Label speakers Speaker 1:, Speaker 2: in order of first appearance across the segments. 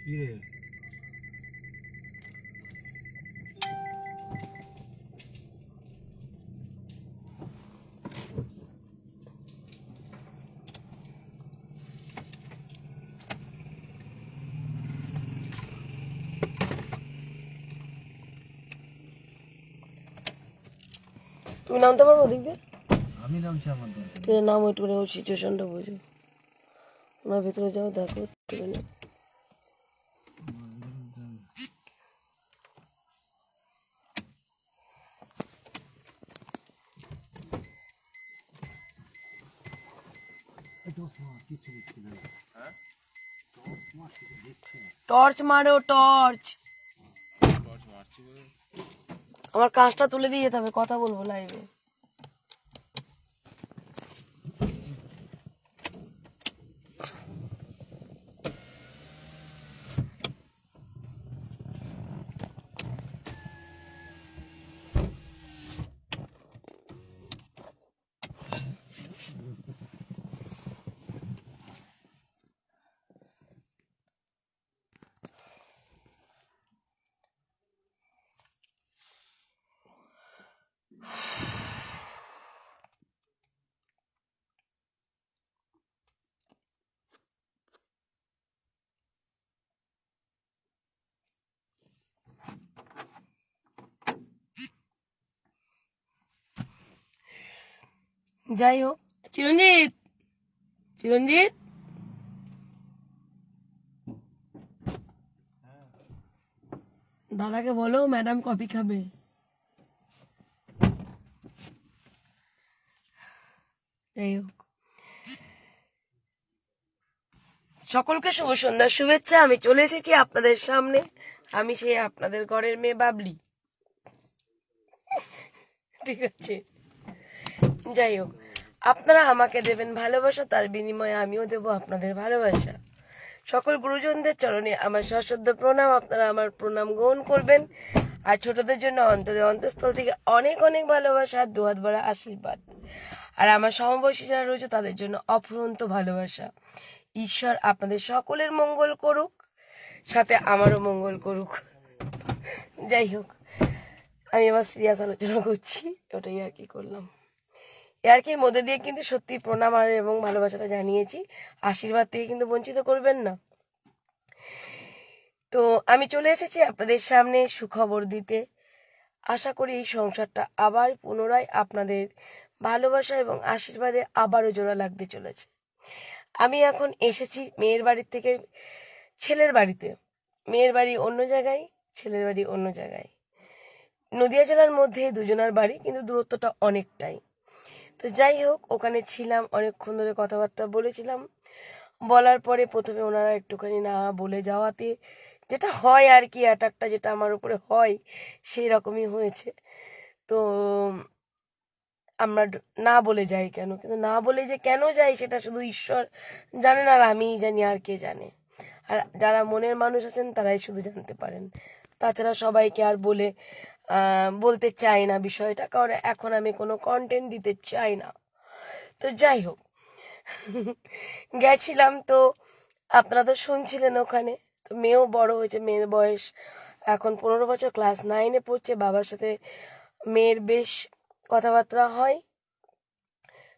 Speaker 1: তুমি নামতে পারবো ওদিক দিয়ে?
Speaker 2: আমি নামছি আমার দরকার।
Speaker 1: ঠিক আছে, নাম একটু ওর সিচুয়েশনটা বুঝো, ওনার ভেতরে যাও, দেখো একটুখানি। টর্চ মারো, টর্চ। আমার কাজটা তুলে দিয়ে যেতে হবে, কথা বলবো লাইভে। যাই হোক, চিরঞ্জিত, চিরঞ্জিত, দাদাকে বলো ম্যাডাম কফি খাবে। যাই হোক, সকলকে শুভ সন্ধ্যার শুভেচ্ছা। আমি চলে এসেছি আপনাদের সামনে, আমি সেই আপনাদের ঘরের মেয়ে বাবলি। ঠিক আছে, যাই হোক, আপনারা আমাকে দেবেন ভালোবাসা, তার বিনিময়ে আমিও দেব আপনাদের ভালোবাসা। সকল গুরুজনদের চরণে আমার সশ্রদ্ধ প্রণাম, আপনারা আমার প্রণাম গ্রহণ করবেন। আর ছোটদের জন্য অন্তরে অন্তঃস্থল থেকে অনেক অনেক ভালোবাসা, দুহাত ভরা আশীর্বাদ। আর আমার সমবয়সী যারা রয়েছে তাদের জন্য অফুরন্ত ভালোবাসা। ঈশ্বর আপনাদের সকলের মঙ্গল করুক, সাথে আমারও মঙ্গল করুক। যাই হোক, আমি এবার সিরিয়াস আলোচনা করছি, ওটাই আর কি করলাম। আর কি মধ্যে দিয়ে কিন্তু সত্যি প্রণাম আর এবং ভালোবাসাটা জানিয়েছি, আশীর্বাদ থেকে কিন্তু বঞ্চিত করবেন না। তো আমি চলে এসেছি আপনাদের সামনে সুখবর দিতে। আশা করি এই সংসারটা আবার পুনরায় আপনাদের ভালোবাসা এবং আশীর্বাদে আবারও জোড়া লাগতে চলেছে। আমি এখন এসেছি মেয়ের বাড়ির থেকে ছেলের বাড়িতে। মেয়ের বাড়ি অন্য জায়গায়, ছেলের বাড়ি অন্য জায়গায়। নদিয়া জেলার মধ্যে দুজনার বাড়ি, কিন্তু দূরত্বটা অনেকটাই। তো যাই হোক, ওখানে ছিলাম, অনেকক্ষণ ধরে কথাবার্তা বলেছিলাম। বলার পরে প্রথমে ওনারা একটুখানি না বলে যাওয়াতে যেটা হয় আর কি, অ্যাটাকটা যেটা আমার উপরে হয় সেই রকমই হয়েছে। তো আমরা না বলে যাই কেন, কিন্তু না বলে যে কেন যাই সেটা শুধু ঈশ্বর জানেন, আর আমিই জানি, আর কে জানে। আর যারা মনের মানুষ আছেন তারাই শুধু জানতে পারেন। তাছাড়া সবাইকে আর বলতে চাই না বিষয়টা, কারণ এখন আমি কোনো কন্টেন্ট দিতে চাই না। তো যাই হোক, গেছিলাম, তো আপনারা তো শুনছিলেন ওখানে। তো মেয়েও বড় হয়েছে, মেয়ের বয়স এখন 15 বছর, ক্লাস 9-এ পড়ছে। বাবার সাথে মেয়ের বেশ কথাবার্তা হয়,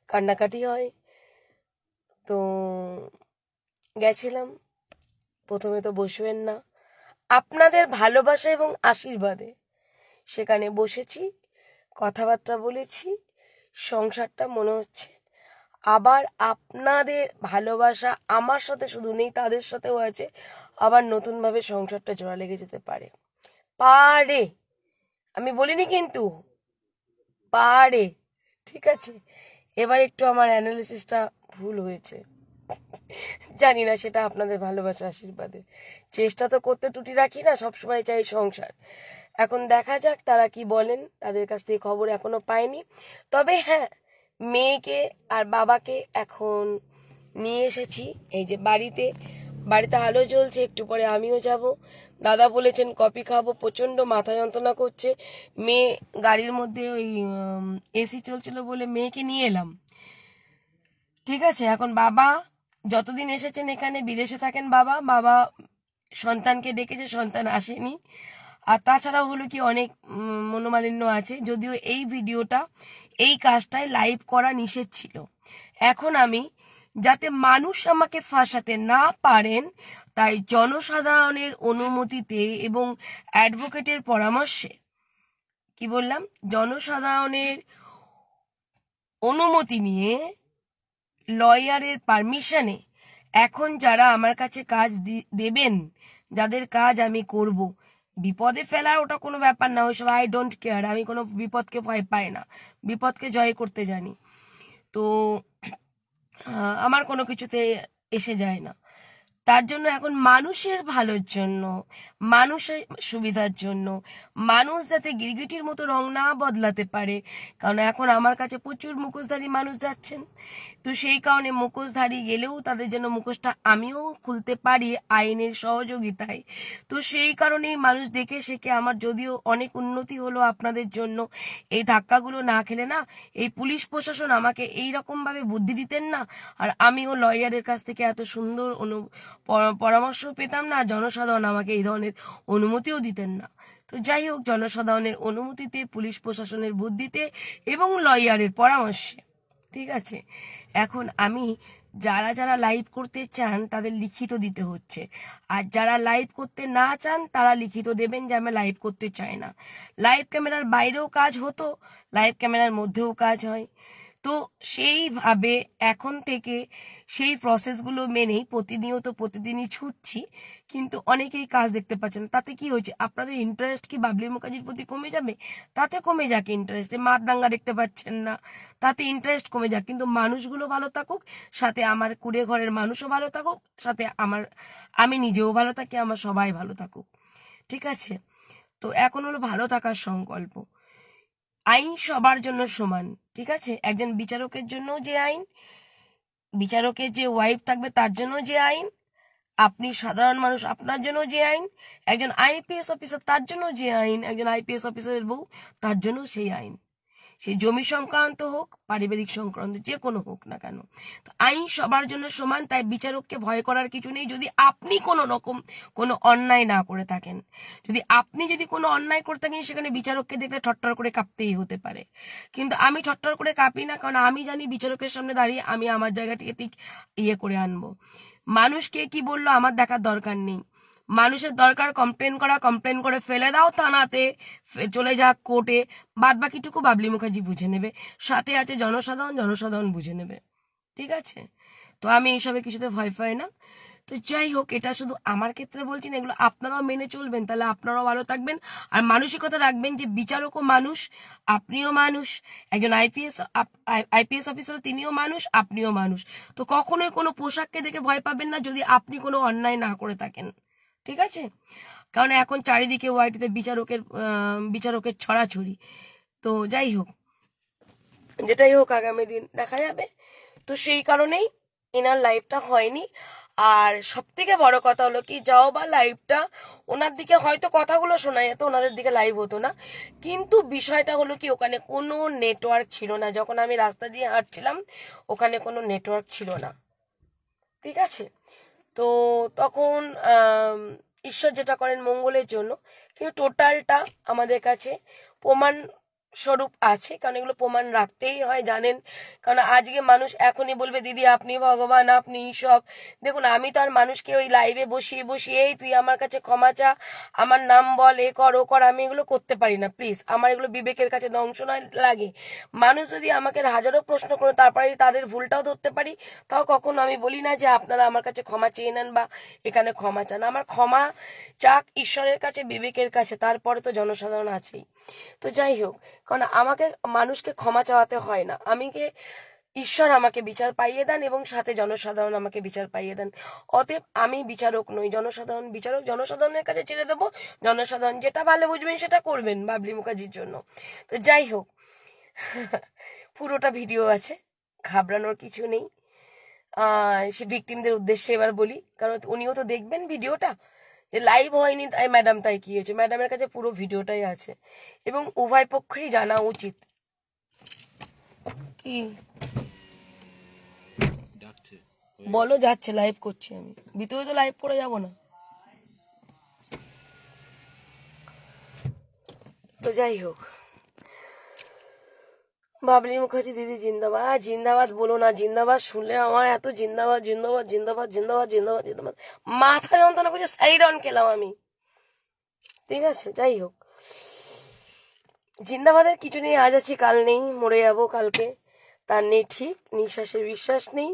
Speaker 1: কান্নাকাটি হয়। তো গেছিলাম, প্রথমে তো বসবেন না, আপনাদের ভালোবাসা এবং আশীর্বাদে সেখানে বসেছি, কথাবার্তা বলেছি। সংসারটা মনে হচ্ছে আবার আপনাদের ভালোবাসা আমার সাথে শুধু নেই, তাদের সাথেও আছে, আবার নতুনভাবে সংসারটা জোড়া লেগে যেতে পারে। পারে, আমি বলিনি কিন্তু, পারে। ঠিক আছে, এবার একটু আমার অ্যানালিসিসটা ভুল হয়েছে, জানি না, সেটা আপনাদের ভালোবাসা আশীর্বাদে। চেষ্টা তো করতে ত্রুটি রাখি না, সবসময় চাই সংসার। এখন দেখা যাক তারা কি বলেন, তাদের কাছ থেকে খবর এখনো পাইনি। তবে হ্যাঁ, মেয়েকে আর বাবাকে এখন নিয়ে এসেছি এই যে বাড়িতে। বাড়িতে আলো জ্বলছে, একটু পরে আমিও যাব। দাদা বলেছেন কফি খাবো, প্রচন্ড মাথা যন্ত্রণা করছে। মেয়ে গাড়ির মধ্যে ওই এসি চলছিল বলে মেয়েকে নিয়ে এলাম। ঠিক আছে, এখন বাবা যতদিন এসেছেন এখানে, বিদেশে থাকেন বাবা, বাবা সন্তানকে ডেকেছে, সন্তান আসেনি। আর তাছাড়াও হলো কি অনেক মনোমালিন্য আছে, যদিও এই ভিডিওটা এই কাজটায় লাইভ করা নিষেধ ছিল। এখন আমি যাতে মানুষ আমাকে ফাঁসাতে না পারেন তাই জনসাধারণের অনুমতিতে এবং অ্যাডভোকেটের পরামর্শে, কি বললাম, জনসাধারণের অনুমতি নিয়ে, লয়ারের পারমিশনে এখন যারা আমার কাছে কাজ দেবেন, যাদের কাজ আমি করব, বিপদে ফেলার ওটা কোনো ব্যাপার না, ওইসব আই ডোন্ট কেয়ার। আমি কোনো বিপদকে ভয় পাই না, বিপদকে জয় করতে জানি। তো আমার কোনো কিছুতে এসে যায় না। তার জন্য এখন মানুষের ভালোর জন্য, মানুষের সুবিধার জন্য, মানুষ যাতে গিরগিটির মতো রং না বদলাতে পারে, কারণ এখন আমার কাছে প্রচুর মুখোশধারী মানুষ যাচ্ছেন। তো সেই কারণে মুখোশধারী গেলেও তাদের জন্য মুখোশটা আমিও খুলতে পারি আইনের সহযোগিতায়। তো সেই কারণেই মানুষ দেখে শেখে। আমার যদিও অনেক উন্নতি হলো আপনাদের জন্য, এই ধাক্কাগুলো না খেলে না এই পুলিশ প্রশাসন আমাকে এইরকম ভাবে বুদ্ধি দিতেন না, আর আমিও লয়ারের কাছ থেকে এত সুন্দর পরামর্শ পেতাম না, জনসাধারণ আমাকে এই ধরনের অনুমতিও দিতেন না। তো যাই হোক, জনসাধারণের অনুমতিতে, পুলিশ প্রশাসনের বুদ্ধিতে এবং লয়ারের পরামর্শে, ঠিক আছে, এখন আমি যারা যারা লাইভ করতে চান তাদের লিখিত দিতে হচ্ছে, আর যারা লাইভ করতে না চান তারা লিখিত দেবেন যে আমি লাইভ করতে চাই না। লাইভ ক্যামেরার বাইরেও কাজ হতো, লাইভ ক্যামেরার মধ্যেও কাজ হয়। তো সেইভাবে এখন থেকে সেই প্রসেসগুলো মেনেই প্রতিদিনই ছুটছি, কিন্তু অনেকেই কাজ দেখতে পাচ্ছেন। তাতে কি হয়েছে, আপনাদের ইন্টারেস্ট কি বাবলি মুখার্জির প্রতি কমে যাবে? তাতে কমে যাক ইন্টারেস্ট। মাতদাঙ্গা দেখতে পাচ্ছেন না, তাতে ইন্টারেস্ট কমে যাক, কিন্তু মানুষগুলো ভালো থাকুক, সাথে আমার কুড়ে ঘরের মানুষও ভালো থাকুক, সাথে আমি নিজেও ভালো থাকি, আমার সবাই ভালো থাকুক, ঠিক আছে? তো এখন হলো ভালো থাকার সংকল্প। আইন সবার জন্য সমান, ঠিক আছে? একজন বিচারকের জন্য যে আইন, বিচারকের যে ওয়াইফ থাকবে তার জন্য যে আইন, আপনি সাধারণ মানুষ আপনার জন্য যে আইন, একজন আইপিএস অফিসার তার জন্য যে আইন, একজন আইপিএস অফিসারের বউ তার জন্য সেই আইন। সেই জমি সংক্রান্ত হোক, পারিবারিক সংক্রান্ত, যে কোনো হোক না কেন, তো আইন সবার জন্য সমান। তাই বিচারককে ভয় করার কিছু নেই। যদি আপনি কোনো রকম কোনো অন্যায় না করে থাকেন, যদি কোনো অন্যায় করে থাকেন, সেখানে বিচারককে দেখলে ঠট্টর করে কাঁপতেই হতে পারে, কিন্তু আমি ঠট্টর করে কাঁপি না, কারণ আমি জানি বিচারকের সামনে দাঁড়িয়ে আমি আমার জায়গাটিকে ঠিক করে আনবো। মানুষকে কি বললো আমার দেখার দরকার নেই। মানুষের দরকার কমপ্লেন করে ফেলে দাও থানাতে, চলে যাক কোর্টে, বাদ বাকিটুকু বাবলি মুখার্জি বুঝে নেবে, সাথে আছে জনসাধারণ বুঝে নেবে, ঠিক আছে? তো আমি এইসবে কিছুতে ভয় পাই না। তো যাই হোক, এটা শুধু আমার ক্ষেত্রে বলছি না, এগুলো আপনারাও মেনে চলবেন, তাহলে আপনারাও ভালো থাকবেন। আর মানসিকতা রাখবেন যে বিচারকও মানুষ, আপনিও মানুষ, একজন আইপিএস অফিসার তিনিও মানুষ, আপনিও মানুষ। তো কখনোই কোনো পোশাককে দেখে ভয় পাবেন না যদি আপনি কোনো অন্যায় না করে থাকেন, ঠিক আছে? কারণ এখন চারিদিকে ওয়াইটিতে বিচারকের ছড়াছড়ি। তো যাই হোক, যেটাই হোক, আগামী দিন দেখা যাবে। তো সেই কারণেই এনার লাইভটা হয়নি। আর সব থেকে বড় কথা হলো কি, যাও বা লাইভটা ওনার দিকে হয়তো কথাগুলো শোনা যেত, ওনাদের দিকে লাইভ হতো না, কিন্তু বিষয়টা হলো কি, ওখানে কোনো নেটওয়ার্ক ছিল না। যখন আমি রাস্তা দিয়ে হাঁটছিলাম ওখানে কোনো নেটওয়ার্ক ছিল না, ঠিক আছে? তো তখন ঈশ্বর যেটা করেন মঙ্গলের জন্য, কিন্তু টোটালটা আমাদের কাছে প্রমাণ স্বরূপ আছে, কারণ এগুলো প্রমাণ রাখতেই হয়, জানেন। কারণ আজকে মানুষ এখনই বলবে দিদি আপনি ভগবান, আপনি সব। দেখুন, আমি তো আর মানুষকে ওই লাইভে বসিয়ে এই তুই আমার কাছে ক্ষমা চা, আমার নাম বল, এ কর ও কর, আমি এগুলো করতে পারি না। প্লিজ, আমার এগুলো বিবেকের কাছে দংশন লাগে। মানুষ যদি আমাকে হাজারো প্রশ্ন করে তারপরে তাদের ভুলটাও ধরতে পারি, তাও কখনো আমি বলি না যে আপনারা আমার কাছে ক্ষমা চেয়ে নেন বা এখানে ক্ষমা চান। আমার ক্ষমা চাক ঈশ্বরের কাছে, বিবেকের কাছে, তারপরে তো জনসাধারণ আছেই। তো যাই হোক, কারণ আমাকে মানুষকে ক্ষমা চাওয়াতে হয় না, ঈশ্বর আমাকে বিচার পাইয়ে দেন এবং সাথে জনসাধারণ আমাকে বিচার পাইয়ে দেন। অতএব আমি বিচারক নই, জনসাধারণ বিচারক। জনসাধারণের কাছে ছেড়ে দেবো, জনসাধারণ যেটা ভালো বুঝবেন সেটা করবেন বাবলি মুখার্জির জন্য। তো যাই হোক, পুরোটা ভিডিও আছে, ঘাবড়ানোর কিছু নেই। সে ভিকটিমদের উদ্দেশ্যে এবার বলি, কারণ উনিও তো দেখবেন ভিডিওটা, যে লাইভ হয়নি তাই ম্যাডাম, তাই কি হয়েছে, ম্যাডামের কাছে পুরো ভিডিওটাই আছে এবং উভয় পক্ষেরই জানা উচিত। কি বলো, যাচ্ছে লাইভ করছি আমি, ভিতরে তো লাইভ করে যাব না। তো যাই হোক, বাবলি মুখার্জি দিদি জিন্দাবাদ। জিন্দাবাদ বলো না, জিন্দাবাদ শুনলে আমার এত জিন্দাবাদ জিন্দাবাদ জিন্দাবাদ জিন্দাবাদ জিন্দাবাদ জিন্দাবাদ মাথা যন্ত্রণা করছে, সাইড অন খেলাম আমি। ঠিক আছে, যাই হোক, জিন্দাবাদের কিছু নেই, আজ আছি কাল নেই, মরে যাবো কালকে, তার নেই ঠিক, নিঃশ্বাসের বিশ্বাস নেই।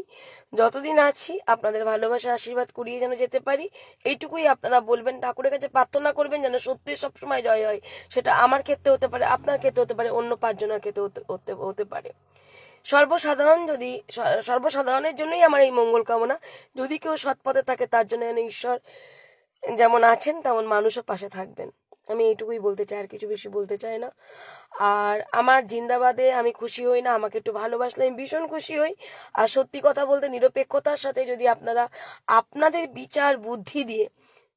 Speaker 1: যতদিন আছি আপনাদের ভালোবাসা আশীর্বাদ কুড়িয়ে যেন যেতে পারি, এইটুকুই আপনারা বলবেন। ঠাকুরের কাছে প্রার্থনা করবেন যেন সত্যি সবসময় জয় হয়। সেটা আমার ক্ষেত্রে হতে পারে, আপনার ক্ষেত্রে হতে পারে, অন্য 5 জনের ক্ষেত্রে হতে পারে। সর্বসাধারণের জন্যই আমার এই মঙ্গল কামনা। যদি কেউ সৎ পথে থাকে তার জন্য যেন ঈশ্বর যেমন আছেন তেমন মানুষও পাশে থাকবেন। আমি এইটুকুই বলতে চাই, আর কিছু বেশি বলতে চাই না। আর আমার জিন্দাবাদে আমি খুশি হই না, আমাকে একটু ভালোবাসলে আমি ভীষণ খুশি হই। আর সত্যি কথা বলতে নিরপেক্ষতার সাথে যদি আপনারা আপনাদের বিচার বুদ্ধি দিয়ে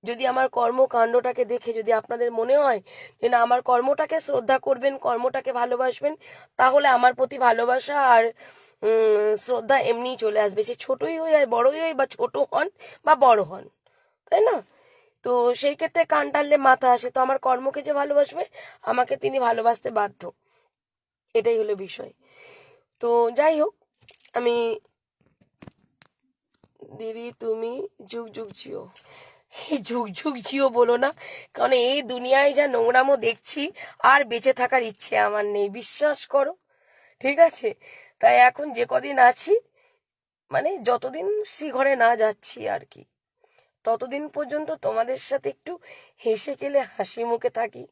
Speaker 1: যদি আমার কর্মকাণ্ডটাকে দেখে যদি আপনাদের মনে হয় যে না আমার কর্মটাকে শ্রদ্ধা করবেন, কর্মটাকে ভালোবাসবেন, তাহলে আমার প্রতি ভালোবাসা আর শ্রদ্ধা এমনিই চলে আসবে। সে ছোটই হই আর বড়ই হই, বা ছোট হন বা বড় হন, তাই না? তো সেই ক্ষেত্রে কান টানলে মাথা আসে। তো আমার কর্মকে যে ভালোবাসবে আমাকে তিনি ভালোবাসতে বাধ্য, এটাই হলো বিষয়। তো যাই হোক, আমি দিদি তুমি যুগ যুগ জিও। এই যুগ যুগ জিও বলো না, কারণ এই দুনিয়ায় যা নোংরামো দেখছি আর বেঁচে থাকার ইচ্ছে আমার নেই, বিশ্বাস করো। ঠিক আছে, তাই এখন যে কদিন আছি, মানে যতদিন ঘরে না যাচ্ছি আর কি, ততদিন পর্যন্ত তোমাদের সাথে একটু হেসে খেলে হাসি মুখে থাকি,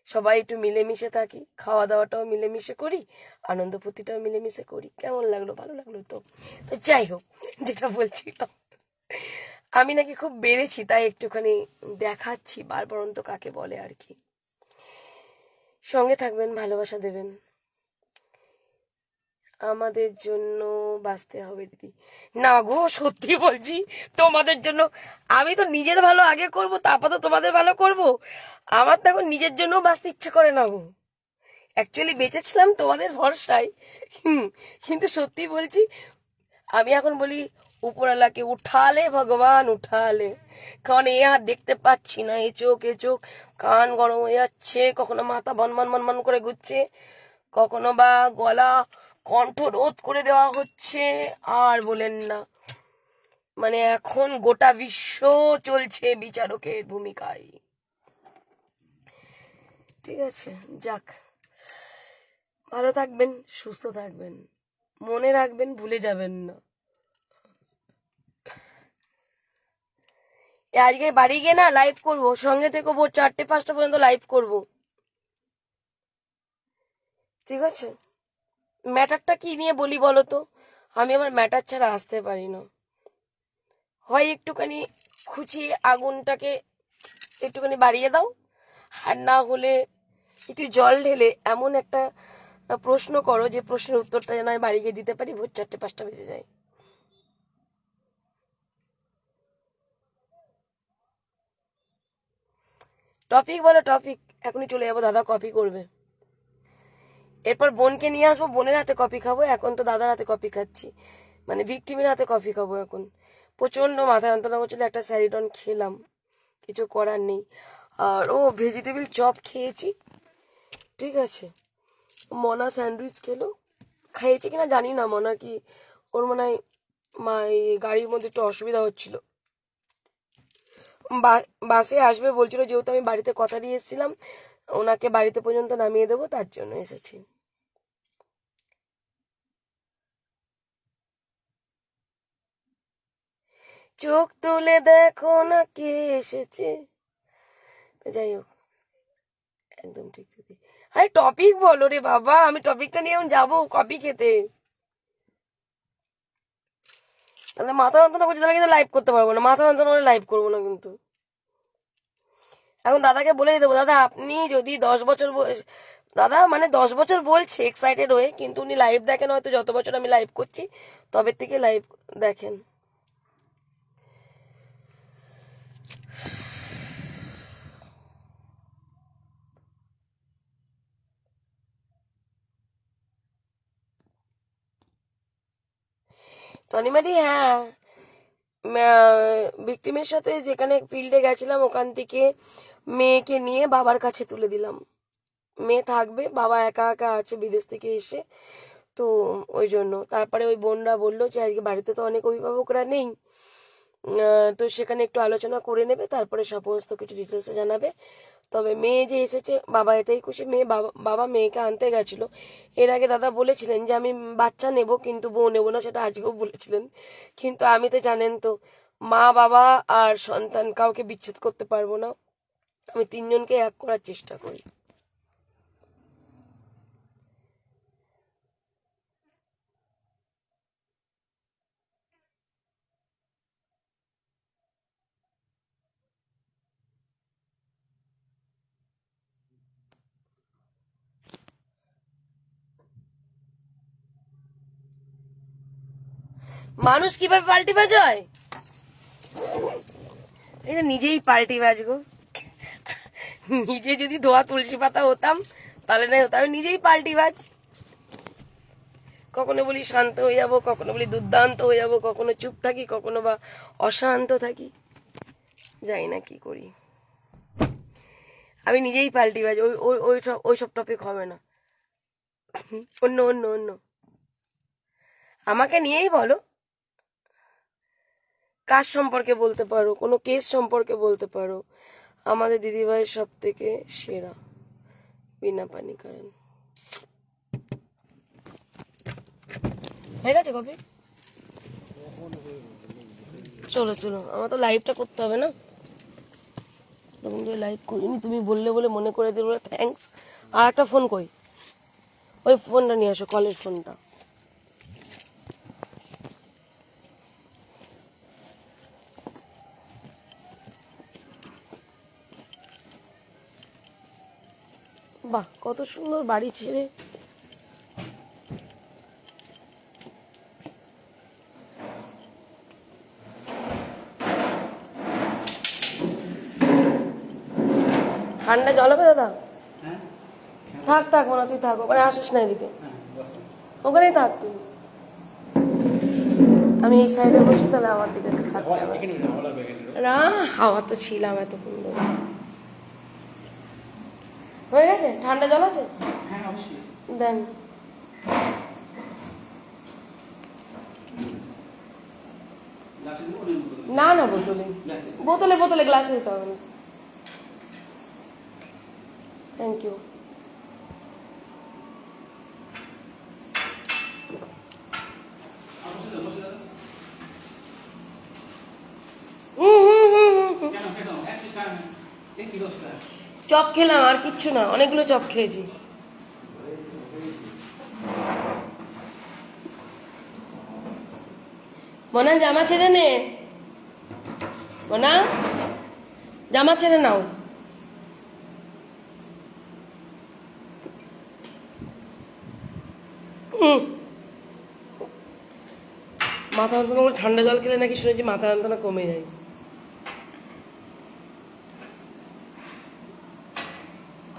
Speaker 1: সবাই একটু মিলেমিশে থাকি, খাওয়া দাওয়াটাও মিলেমিশে করি, আনন্দ ফুর্তিটাও মিলেমিশে করি। কেমন লাগলো? ভালো লাগলো তো? তো যাই হোক, যেটা বলছিলাম, আমি নাকি খুব বেড়েছি, তাই একটুখানি দেখাচ্ছি বারবারন্ত কাকে বলে আর কি। সঙ্গে থাকবেন, ভালোবাসা দেবেন, আমাদের জন্য বাঁচতে হবে দিদি। না গো, সত্যি বলছি, তোমাদের জন্য আমি তো নিজের ভালো আগে করব, তারপর তো তোমাদের ভালো করব। আমার তো এখন নিজের জন্য বাঁচতে ইচ্ছে করে না গো। অ্যাকচুয়ালি বেঁচেছিলাম তোমাদের ভরসায়, কিন্তু সত্যি বলছি, আমি এখন বলি উপরওয়ালাকে উঠালে ভগবান উঠালে, কারণ এ আর দেখতে পাচ্ছি না, এ চোখ কান গরম হয়ে যাচ্ছে, কখনো মাথা ভনমন মনমন করে ঘুরছে, কখনো বা গলা কণ্ঠ রোধ করে দেওয়া হচ্ছে। আর বলেন না, মানে এখন গোটা বিশ্ব চলছে বিচারকের ভূমিকায়। ঠিক আছে, যাক, ভালো থাকবেন, সুস্থ থাকবেন, মনে রাখবেন, ভুলে যাবেন না। আজকে বাড়ি গিয়ে না লাইভ করবো, সঙ্গে থেকে ভোর 4টে-5টা পর্যন্ত লাইভ করব। ঠিক আছে, ম্যাটারটা কি নিয়ে বলি বলো তো? আমি আমার ম্যাটার ছাড়া আসতে পারি না। হয় একটুখানি খুঁচিয়ে আগুনটাকে একটুখানি বাড়িয়ে দাও, আর না হলে একটু জল ঢেলে এমন একটা প্রশ্ন করো যে প্রশ্নের উত্তরটা যেন আমি বাড়ি গিয়ে দিতে পারি ভোর 4টে-5টা বেজে যায়। টপিক বলো, টপিক। এখনই চলে যাবো, দাদা কপি করবে। এরপর বোনকে নিয়ে আসবো, বোনের হাতে কফি খাবো। এখন তো দাদার হাতে কফি খাচ্ছি, মানে ভিক্টিমের হাতে কফি খাবো। এখন প্রচন্ড মাথায় যন্ত্রণা করছিল, একটা স্যারিডন খেলাম, কিছু করার নেই। আর ও ভেজিটেবিল চপ খেয়েছি। ঠিক আছে, মনা স্যান্ডউইচ খাইয়েছি কিনা জানি না। মনা কি, ওর মনে হয় গাড়ির মধ্যে একটু অসুবিধা হচ্ছিল, বাসে আসবে বলছিল, যেহেতু আমি বাড়িতে কথা দিয়ে এসেছিলাম ওনাকে বাড়িতে পর্যন্ত নামিয়ে দেবো, তার জন্য এসেছি। চোখ তুলে দেখো না কে এসেছে। যাই হোক, একদম ঠিক দিদি। আরে টপিক বলো রে বাবা, আমি টপিকটা নিয়ে এখন যাবো কফি খেতে। তাহলে মাথা যন্ত্রণা করছে, তাহলে কিন্তু লাইভ করতে পারবো না। মাথা যন্ত্রণা করে লাইভ করবো না কিন্তু। এখন দাদাকে বলেই দেবো, দাদা আপনি যদি 10 বছর দাদা মানে 10 বছর বলছে এক্সাইটেড হয়ে, কিন্তু উনি লাইভ দেখেন হয়তো যত বছর আমি লাইভ করছি তবে থেকে লাইভ দেখেন। তনিমাদি, হ্যাঁ, ভিক্টিমের সাথে যেখানে ফিল্ডে গেছিলাম ওখান থেকে মেয়েকে নিয়ে বাবার কাছে তুলে দিলাম। মেয়ে থাকবে, বাবা একা একা আছে বিদেশ থেকে এসে, তো ওই জন্য। তারপরে ওই বোনরা বললো যে আজকে বাড়িতে তো অনেক অভিভাবকরা নেই, তো সেখানে একটু আলোচনা করে নেবে, তারপরে সমস্ত কিছু ডিটেলসে জানাবে। তবে মেয়ে যে এসেছে, বাবা এতেই খুশি। মেয়ে বাবা মেয়েকে আনতে গেছিল। এর আগে দাদা বলেছিলেন যে আমি বাচ্চা নেব, কিন্তু বউ নেবো না, সেটা আজকেও বলেছিলেন। কিন্তু আমি তো জানেন তো, মা বাবা আর সন্তান কাউকে বিচ্ছেদ করতে পারবো না। আমি তিনজনকে এক করার চেষ্টা করি। মানুষ কিভাবে পাল্টি বাজায়, এই তো নিজেই পাল্টি বাজগো। নিজে যদি ধোয়া তুলসী পাতা হতাম তাহলে না হতো, আমি নিজেই পাল্টি বাজ। কখনো বলি শান্ত হয়ে যাবো, কখনো বলি দুর্দান্ত হয়ে যাবো, কখনো চুপ থাকি, কখনো বা অশান্ত থাকি, জানি না কি করি। আমি নিজেই পাল্টি বাজ। ওই ওই ওই সব টপিক হবে না, অন্য অন্য অন্য আমাকে নিয়েই বলো। কাজ সম্পর্কে বলতে পারো, কোনো কেস সম্পর্কে বলতে পারো। আমাদের দিদিভাইয়ের সব থেকে সেরা বিনা পানি কারণ। হয়ে গেছে কফি? চলো চলো, আমার তো লাইভটা করতে হবে না, তখন তো লাইভ করিনি, তুমি বললে বলে মনে করে দিলে বলে থ্যাঙ্কস। আর একটা ফোন কই? ওই ফোনটা নিয়ে আসো, কলের ফোনটা। বাহ, কত সুন্দর বাড়ি ছেড়ে। ঠান্ডা জল হবে দাদা? থাক থাক মনে, তুই থাক, ওখানে আসিস না এদিকে, ওখানেই থাক তুই। আমি এই সাইডে বসি, তাহলে আমার দিকে থাকতে হবে না। হাওয়া তো ছিলাম এতক্ষণ ধরে। হয়ে গেছে? ঠান্ডা জল আছে? দেন। না না, বোতলে বোতলে বোতলে, গ্লাসে দিতে হবে না। Thank you. চপ খেলাম, আর কিচ্ছু না, অনেকগুলো চপ খেয়েছি। মনা জামা ছেড়ে নে, মনা জামা ছেড়ে নাও। মাথা যন্ত্রণা করে, ঠান্ডা জল খেলে নাকি শুনেছি মাথা যন্ত্রণা কমে যায়।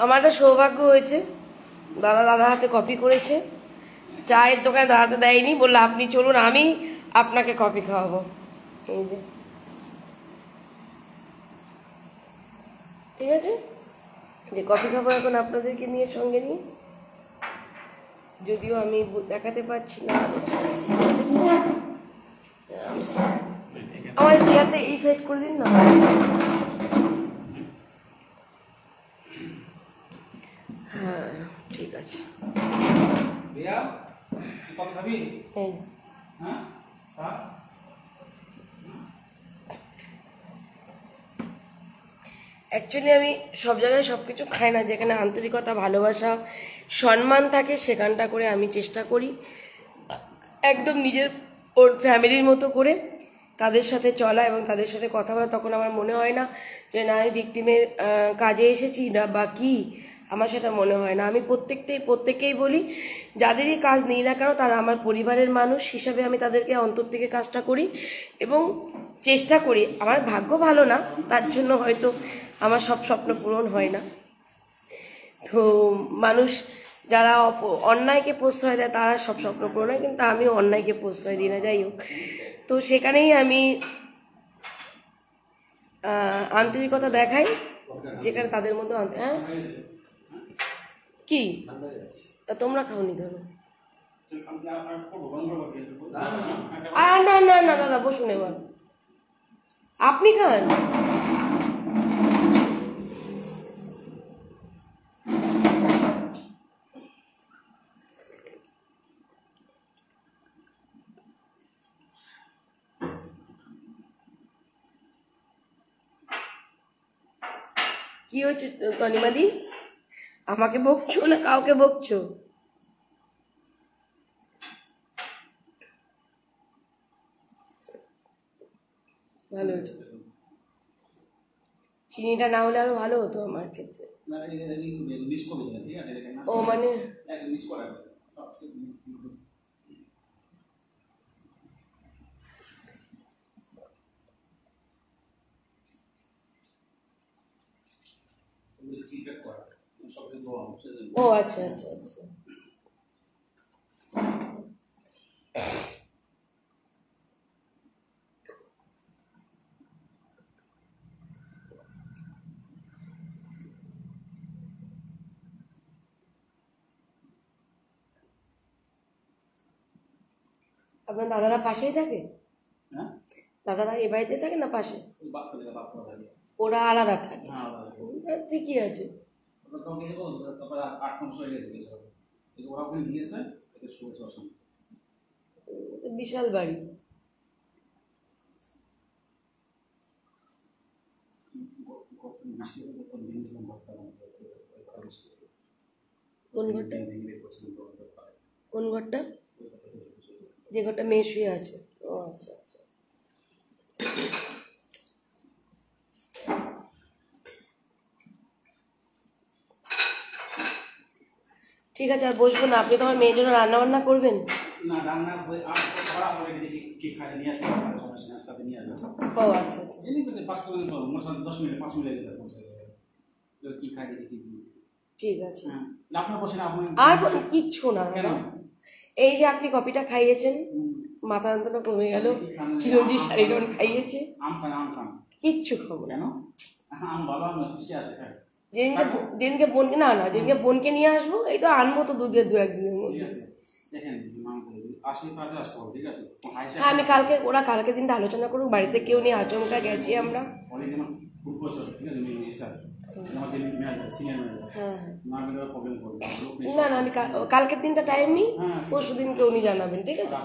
Speaker 1: আমার একটা সৌভাগ্য হয়েছে, দাদা হাতে কফি করেছে। চায়ের দোকানে দাঁড়াতে দেয়নি, বললো আপনি চলুন, আমি আপনাকে কফি খাওয়াবো। এই যে, ঠিক আছে, যে কফি খাবো এখন আপনাদেরকে নিয়ে, সঙ্গে নিয়ে। যদিও আমি দেখাতে পারছি না, আমার চেয়ারটা এই সাইড করে দিন না। হ্যাঁ ঠিক আছে। এই অ্যাকচুয়ালি আমি সব জায়গায় সব কিছু খাই না, যেখানে আন্তরিকতা, ভালোবাসা, সম্মান থাকে সেখানটা করে আমি চেষ্টা করি একদম নিজের ওর ফ্যামিলির মতো করে তাদের সাথে চলা এবং তাদের সাথে কথা বলা। তখন আমার মনে হয় না যে না আমি ভিকটিমের কাজে এসেছি না বা কি, আমার সেটা মনে হয় না। আমি প্রত্যেককেই বলি, যাদেরই কাজ নিই না কেন তারা আমার পরিবারের মানুষ হিসাবে আমি তাদেরকে অন্তর থেকে কাজটা করি এবং চেষ্টা করি। আমার ভাগ্য ভালো না, তার জন্য হয়তো আমার সব স্বপ্ন পূরণ হয় না। তো মানুষ যারা অন্যায়কে প্রশ্রয় দেয় তারা সব স্বপ্ন পূরণ হয়, কিন্তু আমিও অন্যায়কে প্রশ্রয় দিই না। যাই হোক, তো সেখানেই আমি আন্তরিকতা দেখাই, যেখানে তাদের মধ্যে কি তা তোমরা খাওনি কেন? আর না না না দাদা বসুন এবার, আপনি খান। কি হচ্ছে তনিমাদি, আমাকে বকছো না কাউকে বকছো? ভালো হয়েছে, চিনিটা না হলে আরো ভালো হতো আমার ক্ষেত্রে। ও মানে ও আচ্ছা আচ্ছা আচ্ছা। আপনার দাদারা পাশেই থাকে? দাদারা এ বাড়িতে থাকে না পাশে? ওরা আলাদা থাকে, ঠিকই আছে। বিশাল বাড়ি। কোন ঘরটা? কোন ঘরটা? যে ঘরটা মেয়ে শুয়ে আছে? ও আচ্ছা আচ্ছা। ঠিক আছে, আর বসবো না। আপনি তো আমার মেয়ের জন্য রান্না বান্না করবেন? ও আচ্ছা আচ্ছা, ঠিক আছে। আর কিচ্ছু না দাদা, এই যে আপনি কপিটা খাইয়েছেন, মাথা যন্ত্রণা কমে গেল, চিরঞ্জিত শাড়িটা খাইয়েছে, কিচ্ছু খাবো না। যেদিনকে বোনকে না না যেদিনকে বোনকে নিয়ে আসবো, এই তো আনবো তো দু একদিনের মধ্যে। হ্যাঁ আমি কালকে, ওরা কালকে দিনটা আলোচনা করুক, বাড়িতে কেউ নিয়ে আচমকা গেছি আমরা। না না আমি কালকের দিনটা টাইম নিই, পরশু দিনকে উনি জানাবেন, ঠিক আছে?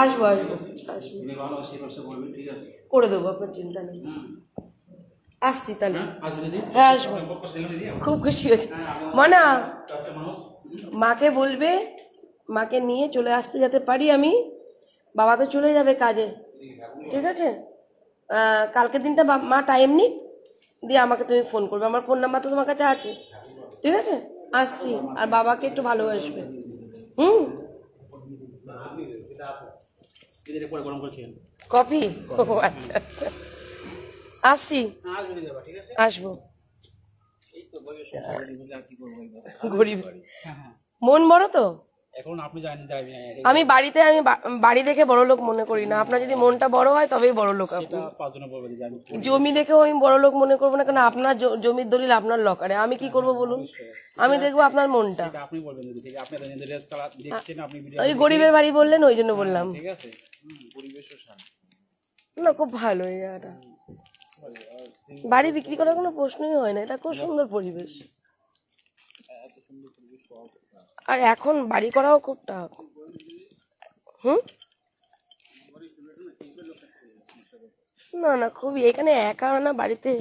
Speaker 1: আসবো আসবো আসবো, করে দেবো, আপনার চিন্তা নেই। আসছি তাহলে। হ্যাঁ আসবো, খুব খুশি হয়েছে। মনা মাকে বলবে, মাকে নিয়ে চলে আসতে যাতে পারি আমি। বাবা তো চলে যাবে কাজে, ঠিক আছে? কালকের দিনটা মা টাইম নিক, দিয়ে আমাকে তুমি ফোন করবে। আমার ফোন নাম্বার তো তোমার কাছে আছে, ঠিক আছে? আসছি, আর বাবাকে একটু ভালোবাসবে। কফি? ও আচ্ছা আচ্ছা, আসছি, আসবো। গরিব মন বড় তো,
Speaker 2: এখন আপনি জানেন
Speaker 1: আমি বাড়িতে, আমি বাড়ি দেখে বড় লোক মনে করি না। আপনার যদি মনটা বড় হয় তবেই বড় লোক। আপনি জমি দেখেও আমি বড় লোক মনে করবো না, কারণ আপনার জমির দলিল আপনার লকারে। আমি কি করব বলুন? আমি দেখবো আপনার মনটা। ওই গরিবের বাড়ি বললেন, ওই জন্য বললাম। না খুব ভালো এই জায়গাটা, বাড়ি বিক্রি করার কোনো প্রশ্নই হয় না। এটা খুব সুন্দর পরিবেশ, আর এখন বাড়ি করাও খুব টাফ। না না খুবই, এখানে একা না বাড়িতে,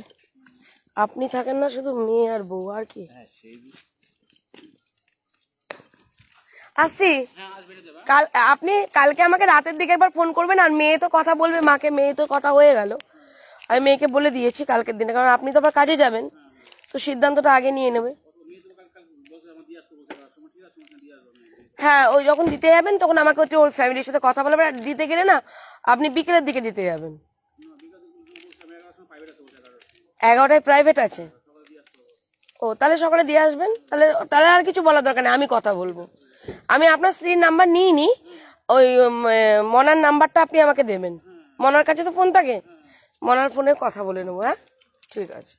Speaker 1: আপনি থাকেন না, শুধু মেয়ে আর বউ, আর কি। আসছি, আপনি কালকে আমাকে রাতের দিকে একবার ফোন করবেন। আর মেয়ে তো কথা বলবে মাকে, মেয়ে তো কথা হয়ে গেল, আমি মেয়েকে বলে দিয়েছি কালকের দিনে, কারণ আপনি তো আবার কাজে যাবেন, তো সিদ্ধান্তটা আগে নিয়ে নেবে। হ্যাঁ ওই যখন দিতে যাবেন তখন আমাকে একটু ওর ফ্যামিলির সাথে কথা বলবেন। আর দিতে গেলে না আপনি বিকেলের দিকে দিতে যাবেন। 11টায় প্রাইভেট আছে? ও তাহলে সকালে দিয়ে আসবেন। তাহলে তাহলে আর কিছু বলার দরকার নেই, আমি কথা বলবো। আমি আপনার স্ত্রীর নাম্বার নিইনি, ওই মনার নাম্বারটা আপনি আমাকে দেবেন। মনার কাছে তো ফোন থাকে, মনার ফোনে কথা বলে নেবো। হ্যাঁ ঠিক আছে।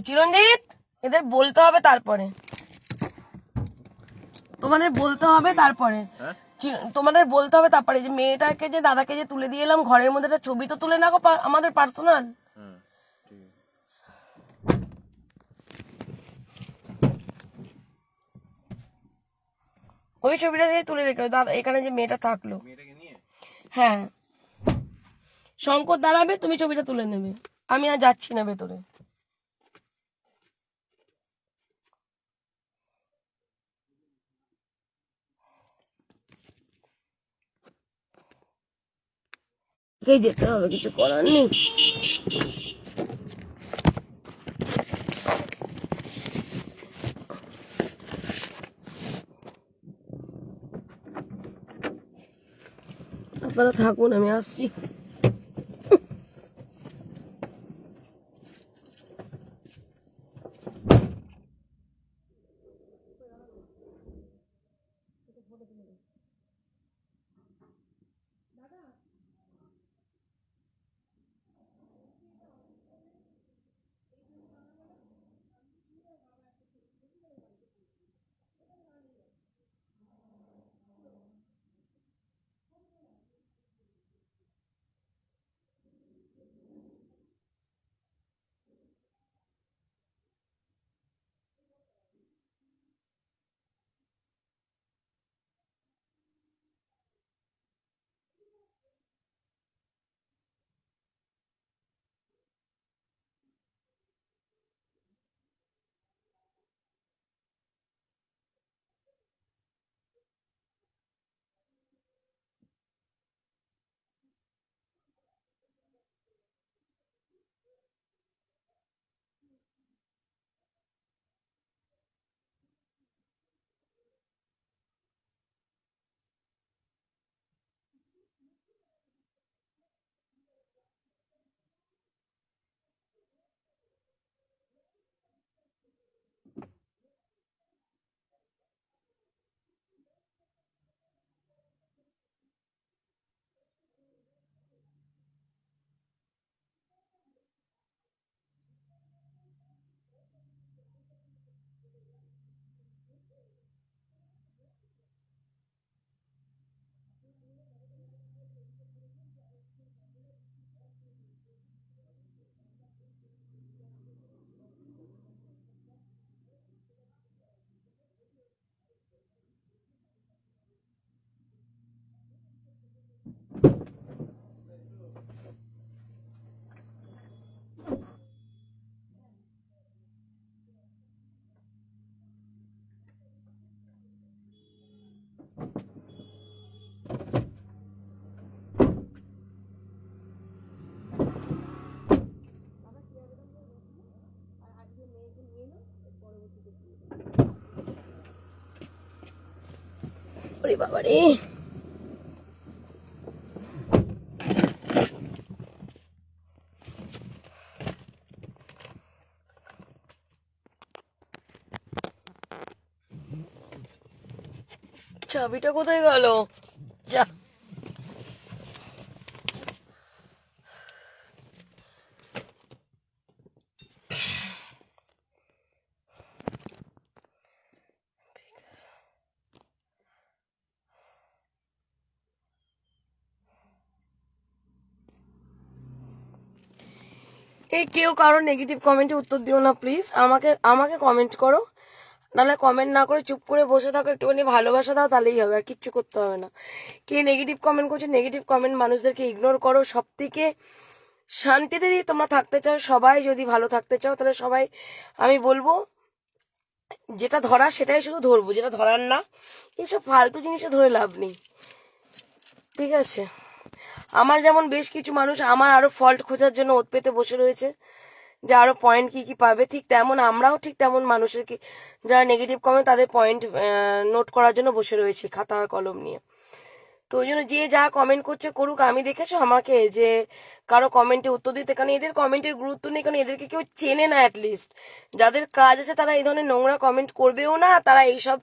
Speaker 1: চিরঞ্জিত, এদের বলতে হবে তারপরে, তোমাদের বলতে হবে তারপরে, তোমাদের বলতে হবে তারপরে যে মেয়েটাকে যে দাদাকে যে তুলে দিয়ে এলাম ঘরের মধ্যে একটা ছবি তো তুলে না গো, আমাদের পার্সোনাল। ওই ছবিটা যে তুলে রেখে দাদা, এখানে যে মেয়েটা থাকলো, হ্যাঁ শঙ্কর দাঁড়াবে, তুমি ছবিটা তুলে নেবে, আমি আর যাচ্ছি না ভেতরে। যেতে হবে, কিছু করার নেই। আপনারা থাকুন, আমি আসছি। ওরে বাবা রে, চাবিটা কোথায় গেল? যা, এই কেউ কারো নেগেটিভ কমেন্টে উত্তর দিও না প্লিজ, আমাকে আমাকে কমেন্ট করো, নাহলে কমেন্ট না করে চুপ করে বসে থাকো, একটুখানি ভালোবাসা দাও, তাহলেই হবে, আর কিচ্ছু করতে হবে না। কে নেগেটিভ কমেন্ট করছো, নেগেটিভ কমেন্ট মানুষদেরকে ইগনোর করো। সব থেকে শান্তিতে যদি তোমরা থাকতে চাও, সবাই যদি ভালো থাকতে চাও, তাহলে সবাই, আমি বলবো যেটা ধরার সেটাই শুধু ধরবো, যেটা ধরার না এইসব ফালতু জিনিসে ধরে লাভ নেই, ঠিক আছে? আমার যেমন বেশ কিছু মানুষ আমার আরো ফল্ট খোঁজার জন্য ওত পেতে বসে রয়েছে, যে আরো পয়েন্ট কি কি পাবে, ঠিক তেমন আমরাও ঠিক তেমন মানুষের কি যারা নেগেটিভ কমেন্ট তাদের পয়েন্ট নোট করার জন্য বসে রয়েছি খাতা আর কলম নিয়ে। তো ওই জন্য যে যা কমেন্ট করছে করুক, আমি দেখেছো আমাকে যে কারো কমেন্টে উত্তর দিতে, কারণ এদের কমেন্টের গুরুত্ব নেই, কারণ এদেরকে কেউ চেনে না। অ্যাটলিস্ট যাদের কাজ আছে তারা এই ধরনের নোংরা কমেন্ট করবেও না, তারা এইসব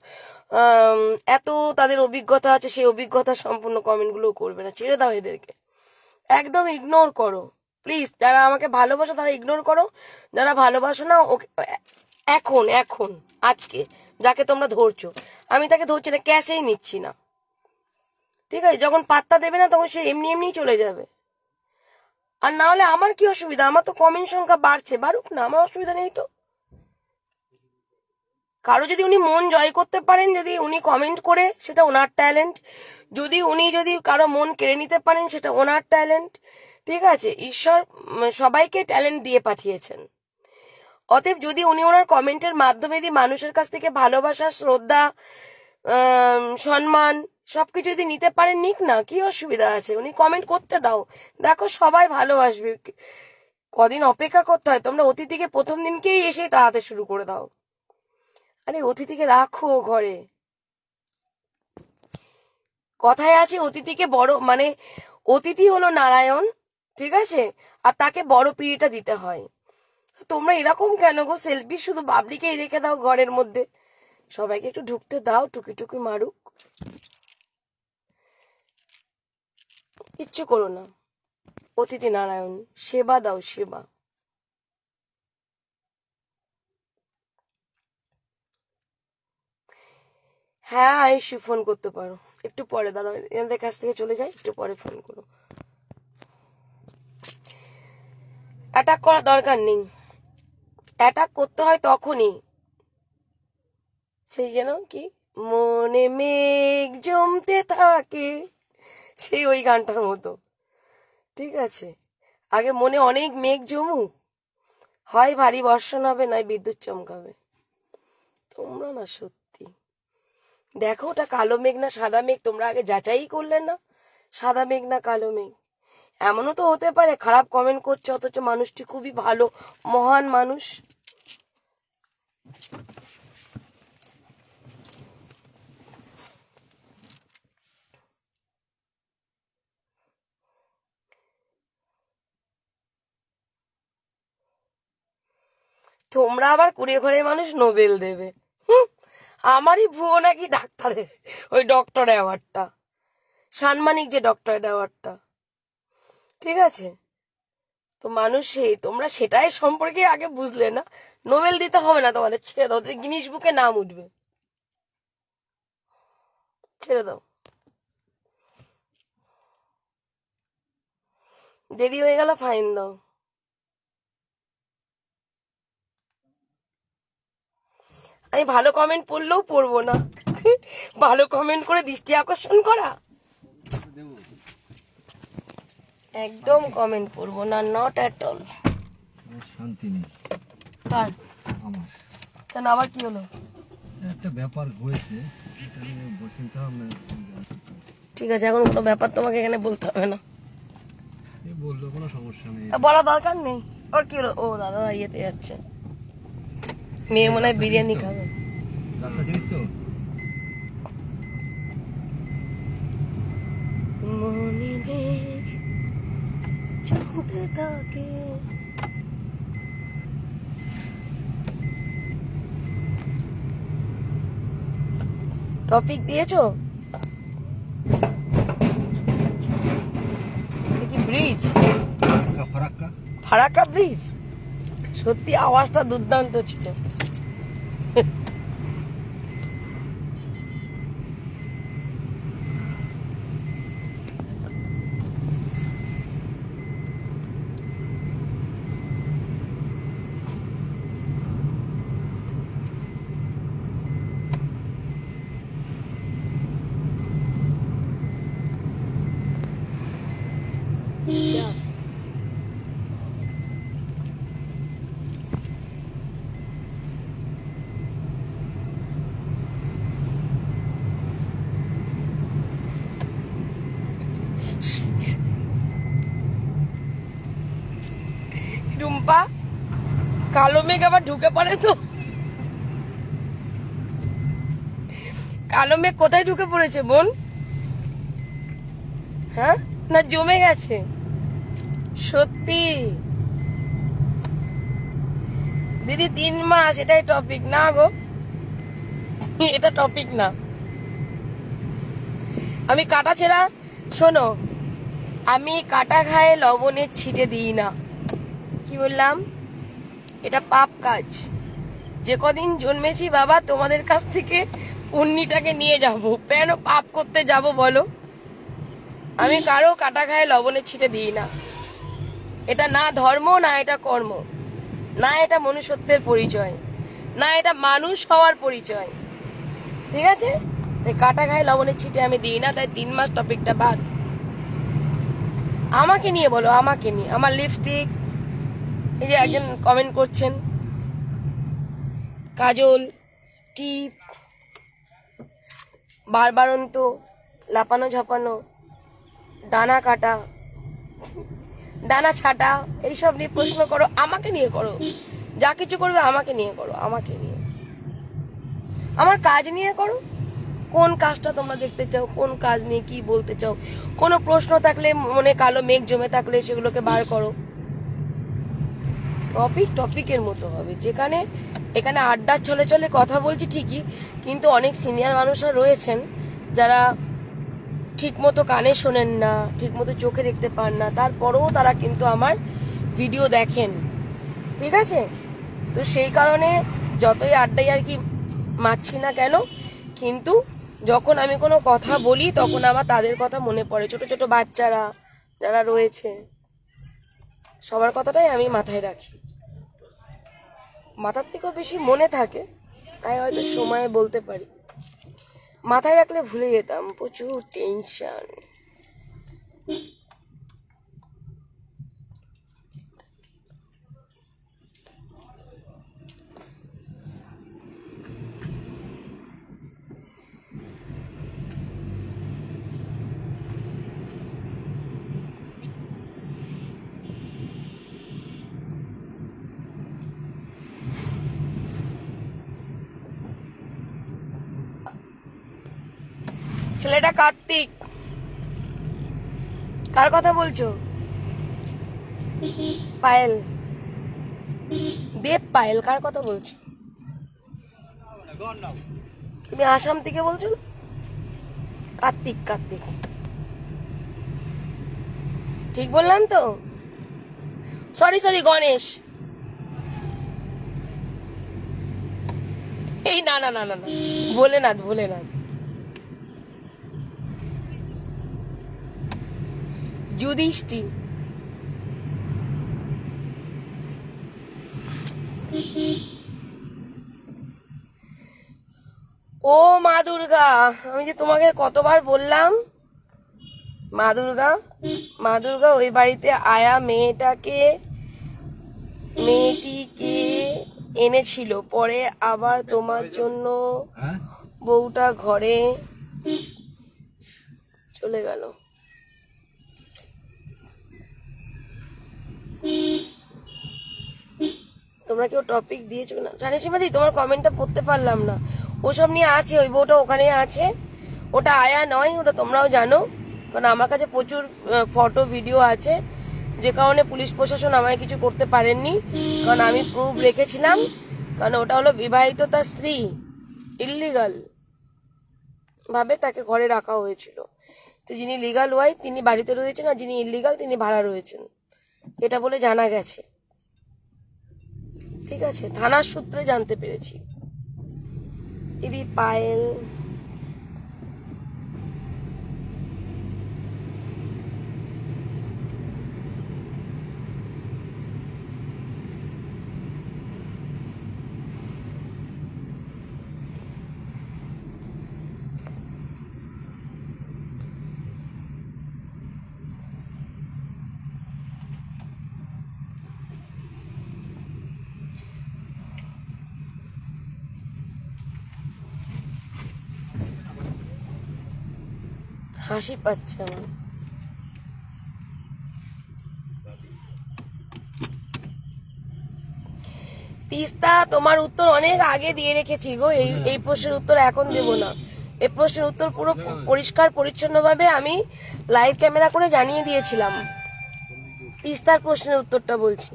Speaker 1: এত তাদের অভিজ্ঞতা আছে সেই অভিজ্ঞতা সম্পূর্ণ কমেন্টগুলো করবে না। ছেড়ে দাও এদেরকে, একদম ইগনোর করো। প্লিজ যারা আমাকে ভালোবাসো তারা ইগনোর করো, যারা ভালোবাসো না ওকে এখন এখন আজকে যাকে তোমরা ধরছো আমি তাকে ধরছি না, ক্যাশেই নিচ্ছি না, ঠিক আছে? যখন পাত্তা দেবে না তখন সে এমনি এমনিই চলে যাবে। আর না হলে আমার কি অসুবিধা, আমার তো কমেন্ট সংখ্যা বাড়ছে, বাড়ুক না, আমার অসুবিধা নেই তো। কারো যদি উনি মন জয় করতে পারেন, যদি উনি কমেন্ট করে, সেটা ওনার ট্যালেন্ট। যদি কারো মন কেড়ে নিতে পারেন সেটা ওনার ট্যালেন্ট, ঠিক আছে? ঈশ্বর সবাইকে ট্যালেন্ট দিয়ে পাঠিয়েছেন। অতএব যদি উনি ওনার কমেন্টের মাধ্যমে যদি মানুষের কাছ থেকে ভালোবাসা, শ্রদ্ধা, সম্মান সবকিছু যদি নিতে পারেন, নিক না, কি অসুবিধা আছে? উনি কমেন্ট করতে দাও, দেখো সবাই ভালোবাসবে। কদিন অপেক্ষা করতে হয়? তোমরা অতিথিকে প্রথম দিনকেই এসে তাড়াতে শুরু করে দাও। আরে অতিথিকে রাখো ঘরে। কথায় আছে অতিথিকে বড়, মানে অতিথি হলো নারায়ণ, ঠিক আছে? আর তাকে বড় পিড়িটা দিতে হয়। তোমরা এরকম কেন গো সেলফি? শুধু বাবলিকেই রেখে দাও ঘরের মধ্যে, সবাইকে একটু ঢুকতে দাও, টুকি টুকি মারুক, কিচ্ছু করো না। অতিথি নারায়ণ, সেবা দাও, সেবা। হ্যাঁ আয়ুষী ফোন করতে পারো, একটু পরে দাঁড়াও, এনাদের কাছ থেকে চলে যাই, একটু পরে ফোন করো। অ্যাটাক করার দরকার নেই, অ্যাটাক করতে হয় তখনই, সেই যেন কি মনে মেঘ জমতে থাকে, সেই ওই গানটার মতো, ঠিক আছে? আগে মনে অনেক মেঘ জমুক, হয় ভারী বর্ষণ হবে, নয় বিদ্যুৎ চমকাবে। তোমরা না সত্যি, দেখো ওটা কালো মেঘ না সাদা মেঘ, তোমরা আগে যাচাই করলে না সাদা মেঘ না কালো মেঘ? এমনও তো হতে পারে খারাপ কমেন্ট করছে অথচ মানুষটি খুবই ভালো, মহান মানুষ। তোমরা আবার কুড়িয়ে ঘরের মানুষ নোবেল দেবে? আমারই ভুয়ো নাকি ডাক্তারের ওই ডক্টর অ্যাওয়ার্ডটা, সাম্মানিক যে ডক্টরেট অ্যাওয়ার্ডটা, ঠিক আছে? তো মানুষ তোমরা সেটাই সম্পর্কে আগে বুঝলে না। নোবেল দিতে হবে না তোমাদের, ছেড়ে দাও, গিনিস বুকে নাম উঠবে, ছেড়ে দাও। দেরি হয়ে গেল, ফাইন দাও। আমি ভালো কমেন্ট পড়লেও পড়বো না, ভালো কমেন্ট করে দৃষ্টি আকর্ষণ করা, একদম কমেন্ট পড়বো না, নট অ্যাট অল।
Speaker 2: শান্তি নেই
Speaker 1: কার?
Speaker 2: আমার।
Speaker 1: কেন, আবার কি হলো?
Speaker 2: একটা ব্যাপার হয়েছে, এটা নিয়ে চিন্তা ভাবনা।
Speaker 1: ঠিক আছে, এখন কোনো ব্যাপার তোমাকে এখানে বলতে হবে না,
Speaker 2: এই বললো কোনো সমস্যা নেই।
Speaker 1: বলা দরকার নেই। আর কি হলো? ও দাদা ইয়েতে যাচ্ছে, মেয়ে মনে হয় বিরিয়ানি খাবে।
Speaker 2: রাস্তা চিনিস তো?
Speaker 1: মনে মেঘ জমতে থাকে। টপিক দিয়েছো? কি ব্রিজ?
Speaker 2: ফারাক্কা।
Speaker 1: ফারাক্কা ব্রিজ, সত্যি আওয়াজটা দুর্দান্ত ছিল। যা। টুম্পা, কালো মেঘ আবার ঢুকে পড়ে তো। কালো মেঘ কোথায় ঢুকে পড়েছে বোন? হ্যাঁ, না জমে গেছে? সত্যি দিদি 3 মাস, এটাই টপিক না গো, এটা টপিক না। আমি কাটা ছেঁড়া, শোনো, আমি কাটা খায় লবণের ছিটে দিই না। কি বললাম? এটা পাপ কাজ। যে কদিন জন্মেছি বাবা তোমাদের কাছ থেকে পুণ্যিটাকে নিয়ে যাব, কেন পাপ করতে যাব বলো? আমি কারো কাটা খায় লবণের ছিটে দিই না। এটা না ধর্ম, না এটা কর্ম, না এটা মনুষ্যত্বের পরিচয়, না এটা মানুষ হওয়ার পরিচয়। ঠিক আছে? তাই কাটা খায় লবণের ছিটে আমি দিই না। তাই 3 মাস টপিকটা বাদ। আমাকে নিয়ে বলো, আমাকে নিয়ে। আমার লিপস্টিক, এই যে একজন কমেন্ট করছেন, কাজল, টিপ, বারবারন্ত, লাপানো ঝাপানো, ডানা কাটা, ডানা ছাটা, এইসব নিয়ে প্রশ্ন করো, আমাকে নিয়ে করো। যা কিছু করবে আমাকে নিয়ে করো, আমাকে নিয়ে, আমার কাজ নিয়ে করো। কোন কাজটা তোমরা দেখতে চাও, কোন কাজ নিয়ে কি বলতে চাও? কোনো প্রশ্ন থাকলে, মনে কালো মেঘ জমে থাকলে সেগুলোকে বার করো। টপিকের মতো হবে। যেখানে এখানে আড্ডার চলে চলে কথা বলছি ঠিকই, কিন্তু অনেক সিনিয়র মানুষরা রয়েছেন যারা ঠিক মতো কানে শোনেন না, ঠিক মতো চোখে দেখতে পান না, তারপরেও তারা কিন্তু আমার ভিডিও দেখেন। ঠিক আছে? তো সেই কারণে যতই আড্ডাই আর কি মারছি না কেন, কিন্তু যখন আমি কোনো কথা বলি তখন আমার তাদের কথা মনে পড়ে। ছোট ছোট বাচ্চারা যারা রয়েছে, সবার কথাটাই আমি মাথায় রাখি। মাথার থেকেও বেশি মনে থাকে, তাই হয়তো সময়ে বলতে পারি। মাথায় রাখলে ভুলে যেতাম, প্রচুর টেনশন। ছেলেটা কার্তিক। কার কথা বলছো? পায়েল, দেব পায়েল, কার কথা বলছো? তুমি আসাম থেকে বলছো না? কার্তিক, কার্তিক ঠিক বললাম তো? Sorry sorry, Ganesh. এই না না না না না, ভোলেনাথ, ভোলেনাথ। যুধিষ্ঠির। ও মা দুর্গা, আমি যে তোমাকে কতবার বললাম, মা দুর্গা, মা দুর্গা ওই বাড়িতে আয়া মেয়েটিকে এনেছিল, পরে আবার তোমার জন্য বউটা ঘরে চলে গেল। তোমরা কেউ টপিক দিয়েছো না জানিস? মাদি তোমার কমেন্টটা পড়তে পারলাম না। ওসব নিয়ে আছে, ওই বউটা ওখানে আছে। ওটা আয়া নয়, ওটা তোমরাও জানো, কারণ আমার কাছে প্রচুর ফটো ভিডিও আছে, যে কারণে পুলিশ প্রশাসন আমায় কিছু করতে পারেননি, কারণ আমি প্রুফ রেখেছিলাম। কারণ ওটা হলো বিবাহিত তার স্ত্রী, ইল্লিগাল ভাবে তাকে ঘরে রাখা হয়েছিল। তো যিনি লিগাল ওয়াইফ তিনি বাড়িতে রয়েছেন, আর যিনি ইল্লিগাল তিনি ভাড়া রয়েছেন, এটা বলে জানা গেছে। ঠিক আছে? থানার সূত্রে জানতে পেরেছি। দিদি পায়েল, হাসি পাচ্ছে আমার। তিস্তা, তোমার উত্তর অনেক আগে দিয়ে রেখেছি গো। এই প্রশ্নের উত্তর এখন দেব না। এই প্রশ্নের উত্তর পুরো পরিষ্কার পরিচ্ছন্ন ভাবে আমি লাইভ ক্যামেরা করে জানিয়ে দিয়েছিলাম। তিস্তার প্রশ্নের উত্তরটা বলছি,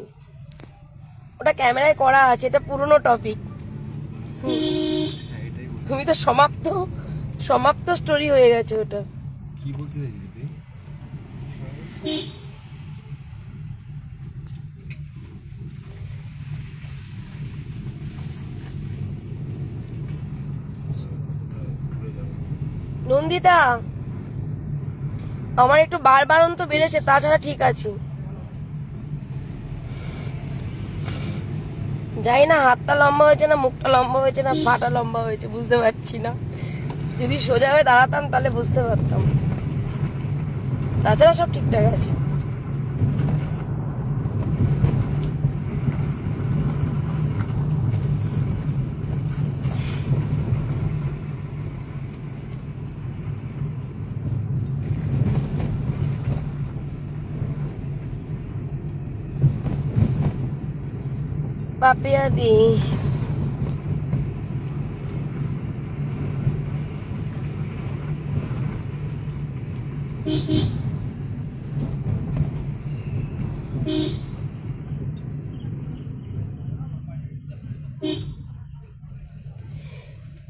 Speaker 1: ওটা ক্যামেরায় করা আছে, এটা পুরনো টপিক। তুমি তো সমাপ্ত স্টোরি হয়ে গেছে ওটা।
Speaker 2: কি বলতে চাইছিস তুই?
Speaker 1: নন্দিতা, আমার একটু বারবারন্ত বেড়েছে, তাছাড়া ঠিক আছে। যাই না হাতটা লম্বা হয়েছে না মুখটা লম্বা হয়েছে না পাটা লম্বা হয়েছে, বুঝতে পারছি না। যদি সোজা হয়ে দাঁড়াতাম তাহলে বুঝতে পারতাম, তাছাড়া সব ঠিকঠাক আছে। পাপিয়া দি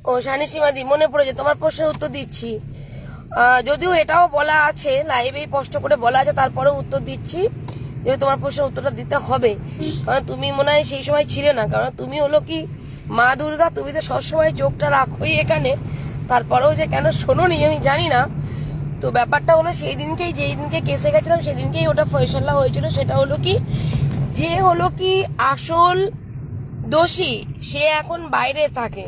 Speaker 1: ও শানিসীমাদি, মনে পড়েছে, তোমার প্রশ্নের উত্তর দিচ্ছি। যদিও এটাও বলা আছে লাইভে, স্পষ্ট করে বলা আছে, তারপরেও উত্তর দিচ্ছি, যে তোমার প্রশ্নের উত্তরটা দিতে হবে। কারণ তুমি মনে হয় সেই সময় ছিলে না, কারণ তুমি হলো কি মা দুর্গা, তুমি তো সবসময় চোখটা রাখোই এখানে, তারপরেও যে কেন শোনোনি আমি জানি না। তো ব্যাপারটা হলো সেই দিনকেই, যেই দিনকে কেসে গেছিলাম সেদিনকেই ওটা ফয়সালা হয়েছিল। সেটা হলো কি, যে হলো কি আসল দোষী সে এখন বাইরে থাকে।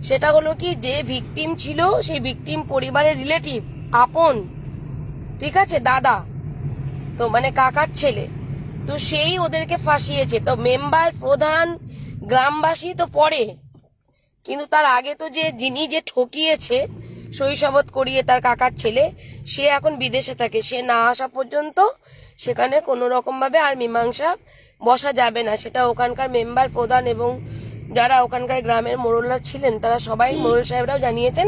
Speaker 1: সেটা হলো কি, যে ভিকটিম ছিল সেই ভিকটিম পরিবারের রিলেটিভ, আপন, ঠিক আছে, দাদা, তো মানে কাকার ছেলে, তো সেই ওদেরকে ফাঁসিয়েছে। তো মেম্বার, প্রধান, গ্রামবাসী তো পরে, কিন্তু তার আগে তো যিনি ঠকিয়েছে শৈশবত করিয়ে তার কাকার ছেলে, সে এখন বিদেশে থাকে। সে না আসা পর্যন্ত সেখানে কোনো রকম ভাবে আর মীমাংসা বসা যাবে না। সেটা ওখানকার মেম্বার, প্রধান এবং যারা ওখানকার গ্রামের মোড়লরা ছিলেন, তারা সবাই, মোড়ল সাহেবরাও জানিয়েছেন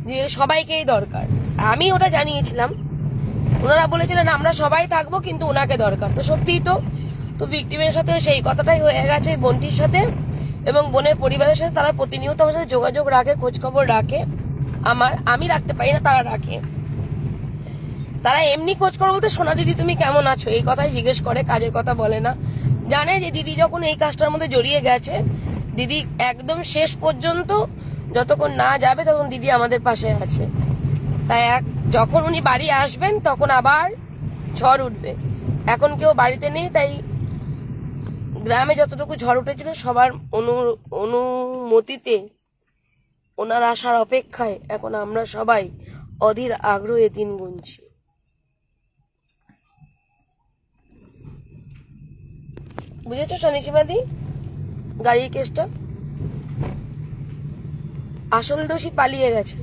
Speaker 1: যে সবাইকেই দরকার। আমি ওটা জানিয়েছিলাম, ওনারা বলেছিলেন আমরা সবাই থাকবো কিন্তু ওনাকে দরকার। তো সত্যিই তো ভিকটিমের সাথে সেই কথাটাই হয়ে গেছে, বোনটির সাথে এবং বোনের পরিবারের সাথে। তারা প্রতিনিয়ত আমার সাথে যোগাযোগ রাখে, খোঁজখবর রাখে। আমি রাখতে পারি না, তারা রাখে। তারা এমনি খোঁজখবর বলতে, সোনা দিদি তুমি কেমন আছো, এই কথাই জিজ্ঞেস করে, কাজের কথা বলে না। জানে যে দিদি যখন এই কাজটার মধ্যে জড়িয়ে গেছে, দিদি একদম শেষ পর্যন্ত যতক্ষণ না যাবে তখন দিদি আমাদের পাশে আছে। তাই যখন উনি বাড়ি আসবেন তখন আবার ঝড় উঠবে। এখন কেউ বাড়িতে নেই, তাই গ্রামে যতটুকু ঝড় উঠেছিল সবার অনুমতিতে, ওনার আসার অপেক্ষায় এখন আমরা সবাই অধীর আগ্রহে দিন গুনছি। বুঝেছো শানিসীমাদি গাড়ির কেসটা? আসল দোষী পালিয়ে গেছে।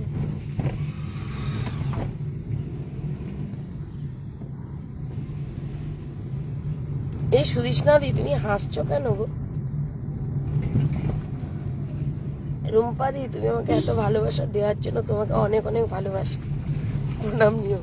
Speaker 1: এই সুদিষ্ণা দি, তুমি হাসছো কেন গো? রুম্পা দি, তুমি আমাকে এত ভালোবাসা দেওয়ার জন্য তোমাকে অনেক অনেক ভালোবাসা, প্রণাম নিও।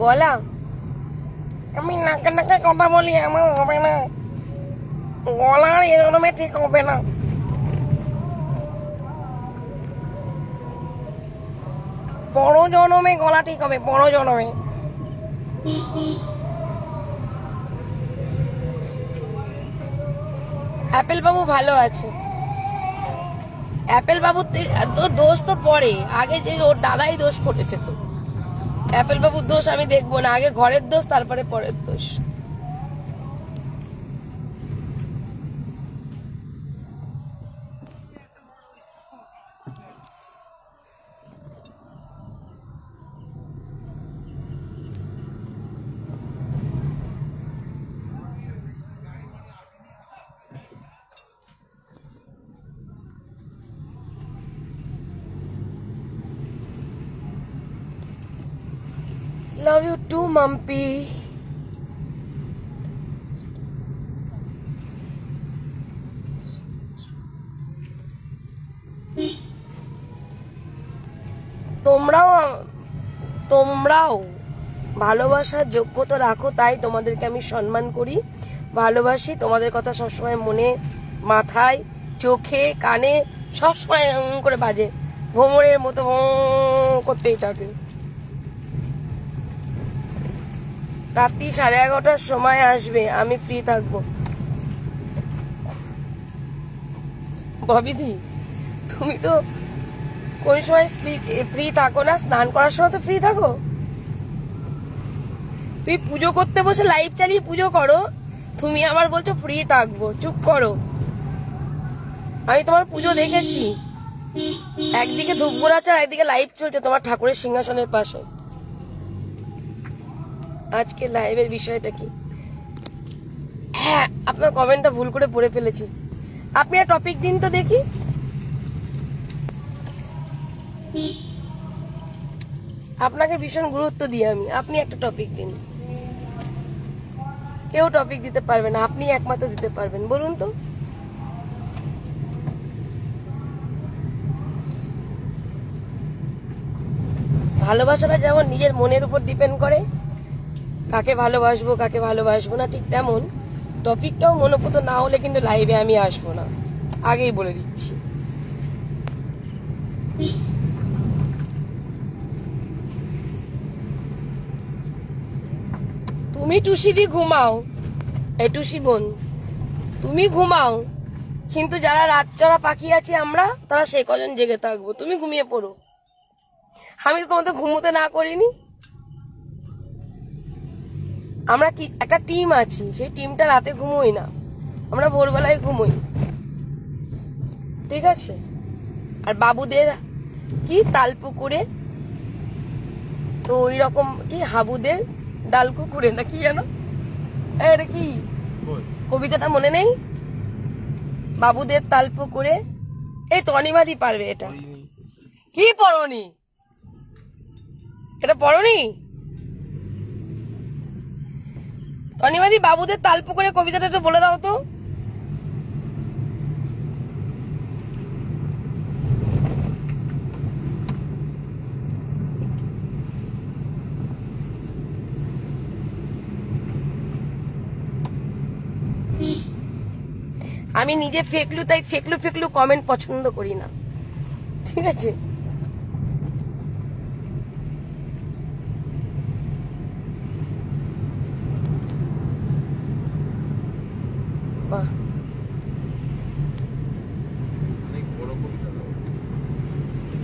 Speaker 1: গলা, আমি নাকে নাকে কথা বলি, আমার হবে না, গলার এরকমে ঠিক হবে না। বড় জনমে গলা ঠিক হবে, বড় জনমে। অ্যাপেল বাবু ভালো আছে। অ্যাপেল বাবু তো দোষ তো পরে, আগে যে ওর দাদাই দোষ করেছে। তো অ্যাপেল বাবুর দোষ আমি দেখবো না, আগে ঘরের দোষ তারপরে পরের দোষ। Love you too, Mumpy. তোমরাও ভালোবাসার যোগ্যতা রাখো, তাই তোমাদেরকে আমি সম্মান করি, ভালোবাসি। তোমাদের কথা সবসময় মনে, মাথায়, চোখে, কানে সবসময় করে বাজে, ভ্রমরের মতো করতেই থাকে। রাত্রি 11:30টার সময় আসবে, আমি ফ্রি থাকবো। ববিদি, তুমি তো কোন সময় ফ্রি থাকো না? স্নান করার সময় তো ফ্রি থাকো। তুমি পুজো করতে বসে লাইভ চালিয়ে পুজো করো, তুমি আবার বলছো ফ্রি থাকবো। চুপ করো, আমি তোমার পুজো দেখেছি। একদিকে ধূপ গোড়াচ্ছে আর একদিকে লাইভ চলছে তোমার ঠাকুরের সিংহাসনের পাশে। আজকে লাইভের বিষয়টা কি? হ্যাঁ, আপনার কমেন্টটা ভুল করে পড়ে ফেলেছি। আপনি আর টপিক দিন তো দেখি। আপনাকে ভীষণ গুরুত্ব দিই আমি, আপনি একটা টপিক দিন। কেউ টপিক দিতে পারবে না, আপনি একমাত্র দিতে পারবেন। বলুন তো। ভালোবাসাটা যেমন নিজের মনের উপর ডিপেন্ড করে, কাকে ভালোবাসবো কাকে ভালোবাসবো না, ঠিক তেমন টপিকটাও মনোপুত না হলে কিন্তু লাইভে আমি আসবো না, আগেই বলে দিচ্ছি। তুমি টুসি দি ঘুমাও, এই টুসি বোন তুমি ঘুমাও, কিন্তু যারা রাত চড়া পাখি আছে আমরা, তারা সেই কজন জেগে থাকবো। তুমি ঘুমিয়ে পড়ো, আমি তো তোমাদের ঘুমোতে না করিনি। আমরা কি একটা টিম আছি, সেই টিমটা রাতে ঘুমোই না, আমরা ভোরবেলায় ঘুমোই, ঠিক আছে? আর বাবুদের কি তালপুকুরে, তো ওই রকম কি হাবুদের ডাল কুকুরে না কি জানো, এটা কি কবিতাটা মনে নেই? বাবুদের তালপুকুরে, এই তো অনিমাদি পারবে এটা। কি পড়নি? এটা পড়নি? অনিমাদি বাবুদের তালপুকুরে কবিতাটা একটু বলে দাও তো। আমি নিজে ফেকলু, তাই ফেকলু ফেকলু কমেন্ট পছন্দ করি না, ঠিক আছে?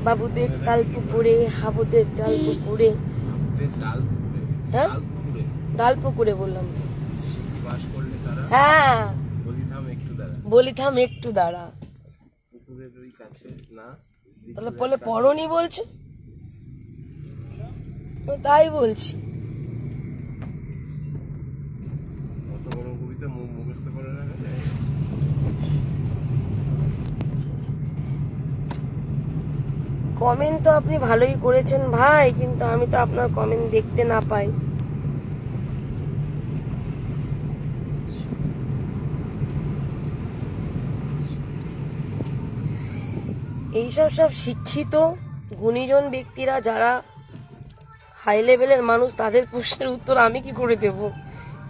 Speaker 1: বাবুদের তাল পুকুরে, হাবুদের ডাল পুকুরে, হ্যাঁ ডাল পুকুরে বললাম তো। হ্যাঁ, বলিথাম একটু দাঁড়া। তাহলে বলে পড়নি বলছো? তাই বলছি। কমেন্ট তো আপনি ভালোই করেছেন ভাই, কিন্তু আমি তো আপনার কমেন্ট দেখতে না পাই। এইসব সব শিক্ষিত গুণীজন ব্যক্তিরা, যারা হাই লেভেলের মানুষ, তাদের প্রশ্নের উত্তর আমি কি করে দেব?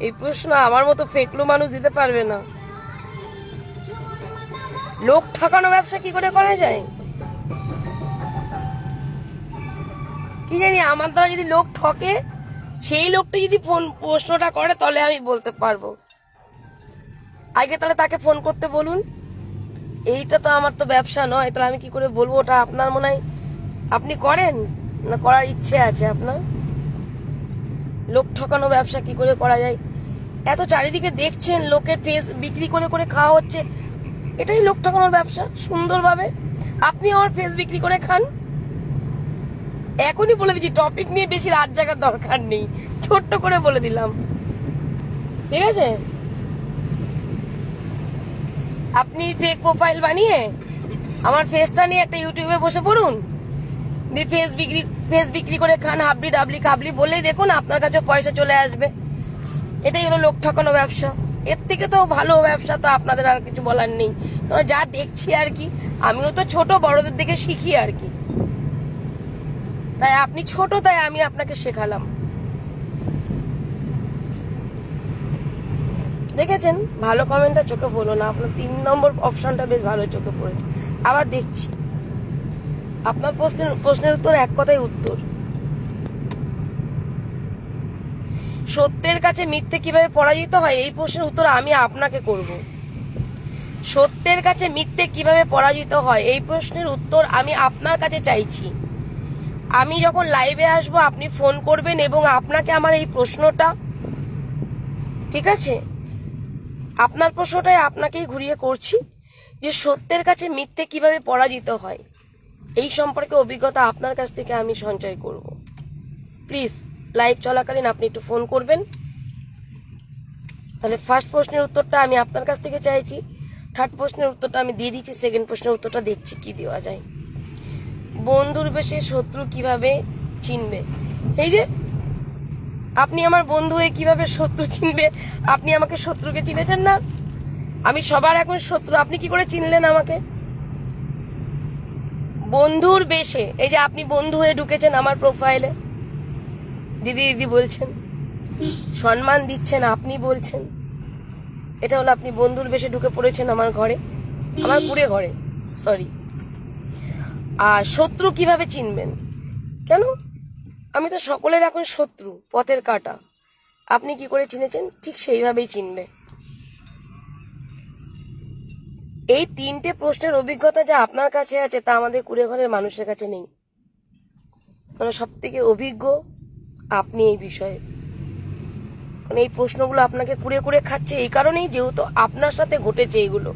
Speaker 1: এই প্রশ্ন আমার মতো ফেকলু মানুষ দিতে পারবে না। লোক ঠকানো ব্যবসা কি করে করা যায় কি জানি। আমার দ্বারা যদি লোক ঠকে, সেই লোকটা যদি প্রশ্নটা করে, তাহলে আমি বলতে পারবো। আগে তাহলে তাকে ফোন করতে বলুন। এইটা তো আমার তো ব্যবসা নয়, তাহলে আমি কি করে বলবো? ওটা আপনার মনে হয় আপনি করেন না, করার ইচ্ছে আছে আপনার? লোক ঠকানো ব্যবসা কি করে করা যায়? এত চারিদিকে দেখছেন লোকের ফেস বিক্রি করে করে খাওয়া হচ্ছে, এটাই লোক ঠকানোর ব্যবসা সুন্দরভাবে। আপনি আমার ফেস বিক্রি করে খান। এখনই বলে দিচ্ছি, টপিক নিয়ে বেশি রাত জাগার দরকার নেই, ছোট্ট করে বলে দিলাম, ঠিক আছে? আপনি ফেক প্রোফাইল বানিয়ে আমার ফেসটা নিয়ে একটা ইউটিউবে বসে পড়ুন, দিয়ে ফেস বিক্রি করে খান, হাবলি ডাবলি কাবলি বললেই দেখুন আপনার কাছে পয়সা চলে আসবে। এটাই হলো লোক ঠকানো ব্যবসা। এর থেকে তো ভালো ব্যবসা তো আপনাদের আর কিছু বলার নেই। তোমরা যা দেখছি আর কি, আমিও তো ছোট বড়দের দেখে শিখি আর কি। তাই আপনি ছোট, তাই আমি আপনাকে শেখালাম। দেখেছেন ভালো কমেন্টটা চোখে বলো না, আপনার 3 নম্বর অপশনটা বেশ ভালো চোখে পড়েছে। আবার দেখছি আপনার প্রশ্নের উত্তর এক কথাই উত্তর। সত্যের কাছে মিথ্যে কিভাবে পরাজিত হয়, এই প্রশ্নের উত্তর আমি আপনাকে করব। সত্যের কাছে মিথ্যে কিভাবে পরাজিত হয় এই প্রশ্নের উত্তর আমি আপনার কাছে চাইছি। আমি যখন লাইভে আসবো আপনি ফোন করবেন এবং আপনাকে আমার এই প্রশ্নটা, ঠিক আছে, আপনার প্রশ্নটাই আপনাকেই ঘুরিয়ে করছি যে সত্যের কাছে মিথ্যে কিভাবে পরাজিত হয়, এই সম্পর্কে অভিজ্ঞতা আপনার কাছ থেকে আমি সঞ্চয় করব। প্লিজ লাইভ চলাকালীন আপনি একটু ফোন করবেন। তাহলে ফার্স্ট প্রশ্নের উত্তরটা আমি আপনার কাছ থেকে চাইছি, থার্ড প্রশ্নের উত্তরটা আমি দিয়ে দিচ্ছি, সেকেন্ড প্রশ্নের উত্তরটা দেখছি কি দেওয়া যায়। বন্ধুর বেশে শত্রু কিভাবে চিনবে? এই যে আপনি আমার বন্ধু হয়ে কিভাবে শত্রু চিনবে? আপনি আমাকে শত্রুকে চিনেছেন না? আমি সবার এখন শত্রু, আপনি কি করে চিনলেন আমাকে? বন্ধুর বেশে, এই যে আপনি বন্ধু হয়ে ঢুকেছেন আমার প্রোফাইলে, দিদি দিদি বলছেন, সম্মান দিচ্ছেন, আপনি বলছেন, এটা হলো আপনি বন্ধুর বেশে ঢুকে পড়েছেন আমার ঘরে, আমার কুড়ে ঘরে, সরি। আর শত্রু কিভাবে চিনবেন? কেন, আমি তো সকলের এখন শত্রু, পথের কাঁটা। আপনি কি করে চিনেছেন? ঠিক সেইভাবেই চিনবে। এই 3টে প্রশ্নের অভিজ্ঞতা যা আপনার কাছে আছে তা আমাদের কুড়ে ঘরের মানুষের কাছে নেই। মানে সব থেকে অভিজ্ঞ আপনি এই বিষয়ে। মানে এই প্রশ্নগুলো আপনাকে কুড়ে কুড়ে খাচ্ছে এই কারণেই, যেহেতু আপনার সাথে ঘটেছে এগুলো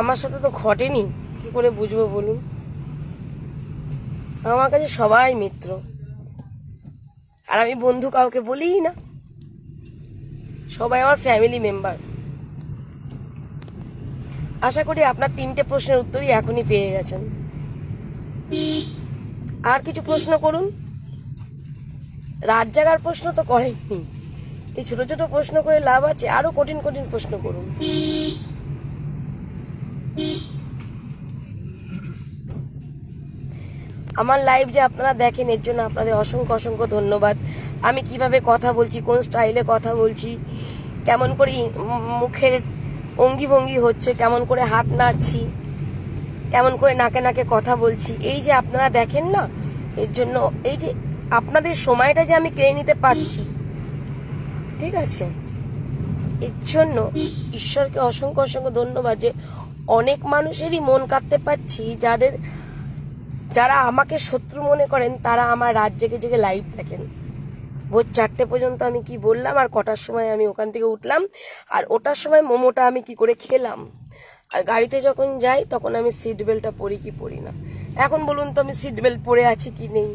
Speaker 1: আমার সাথে তো ঘটেনি, কি করে বুঝবো বলুন? আমার কাছে সবাই মিত্র, আর আমি বন্ধু কাউকে বলিই না, সবাই আমার ফ্যামিলি মেম্বার। আশা করি আপনার 3টে প্রশ্নের উত্তরই এখনই পেয়ে গেছেন। আর কিছু প্রশ্ন করুন। রাত জাগার প্রশ্ন তো করেননি, এই ছোট ছোট প্রশ্ন করে লাভ আছে? আরো কঠিন কঠিন প্রশ্ন করুন। আমার লাইভ যে আপনারা দেখেন এর জন্য আপনাদের অসংখ্য অসংখ্য ধন্যবাদ। আমি কিভাবে কথা বলছি, কোন স্টাইলে কথা বলছি, কেমন করে মুখের অঙ্গি ভঙ্গি হচ্ছে, কেমন করে হাত নাড়ছি, কেমন করে নাকে নাকে কথা বলছি, এই যে আপনারা দেখেন না, এর জন্য এই যে আপনাদের সময়টা যে আমি কেড়ে নিতে পারছি, ঠিক আছে, এর জন্য ঈশ্বরকে অসংখ্য অসংখ্য ধন্যবাদ যে অনেক মানুষেরই মন কাটতে পারছি, যারা আমাকে শত্রু মনে করেন তারা আমার রাত জেগে জেগে লাইভ দেখেন। ভোর 4টে পর্যন্ত আমি কি বললাম, আর কটার সময় আমি ওখান থেকে উঠলাম, আর ওটার সময় মোমোটা আমি কি করে খেলাম, আর গাড়িতে যখন যাই তখন আমি সিট বেল্টটা পরি কি পরি না। এখন বলুন তো আমি সিট বেল্ট পরে আছি কি নেই,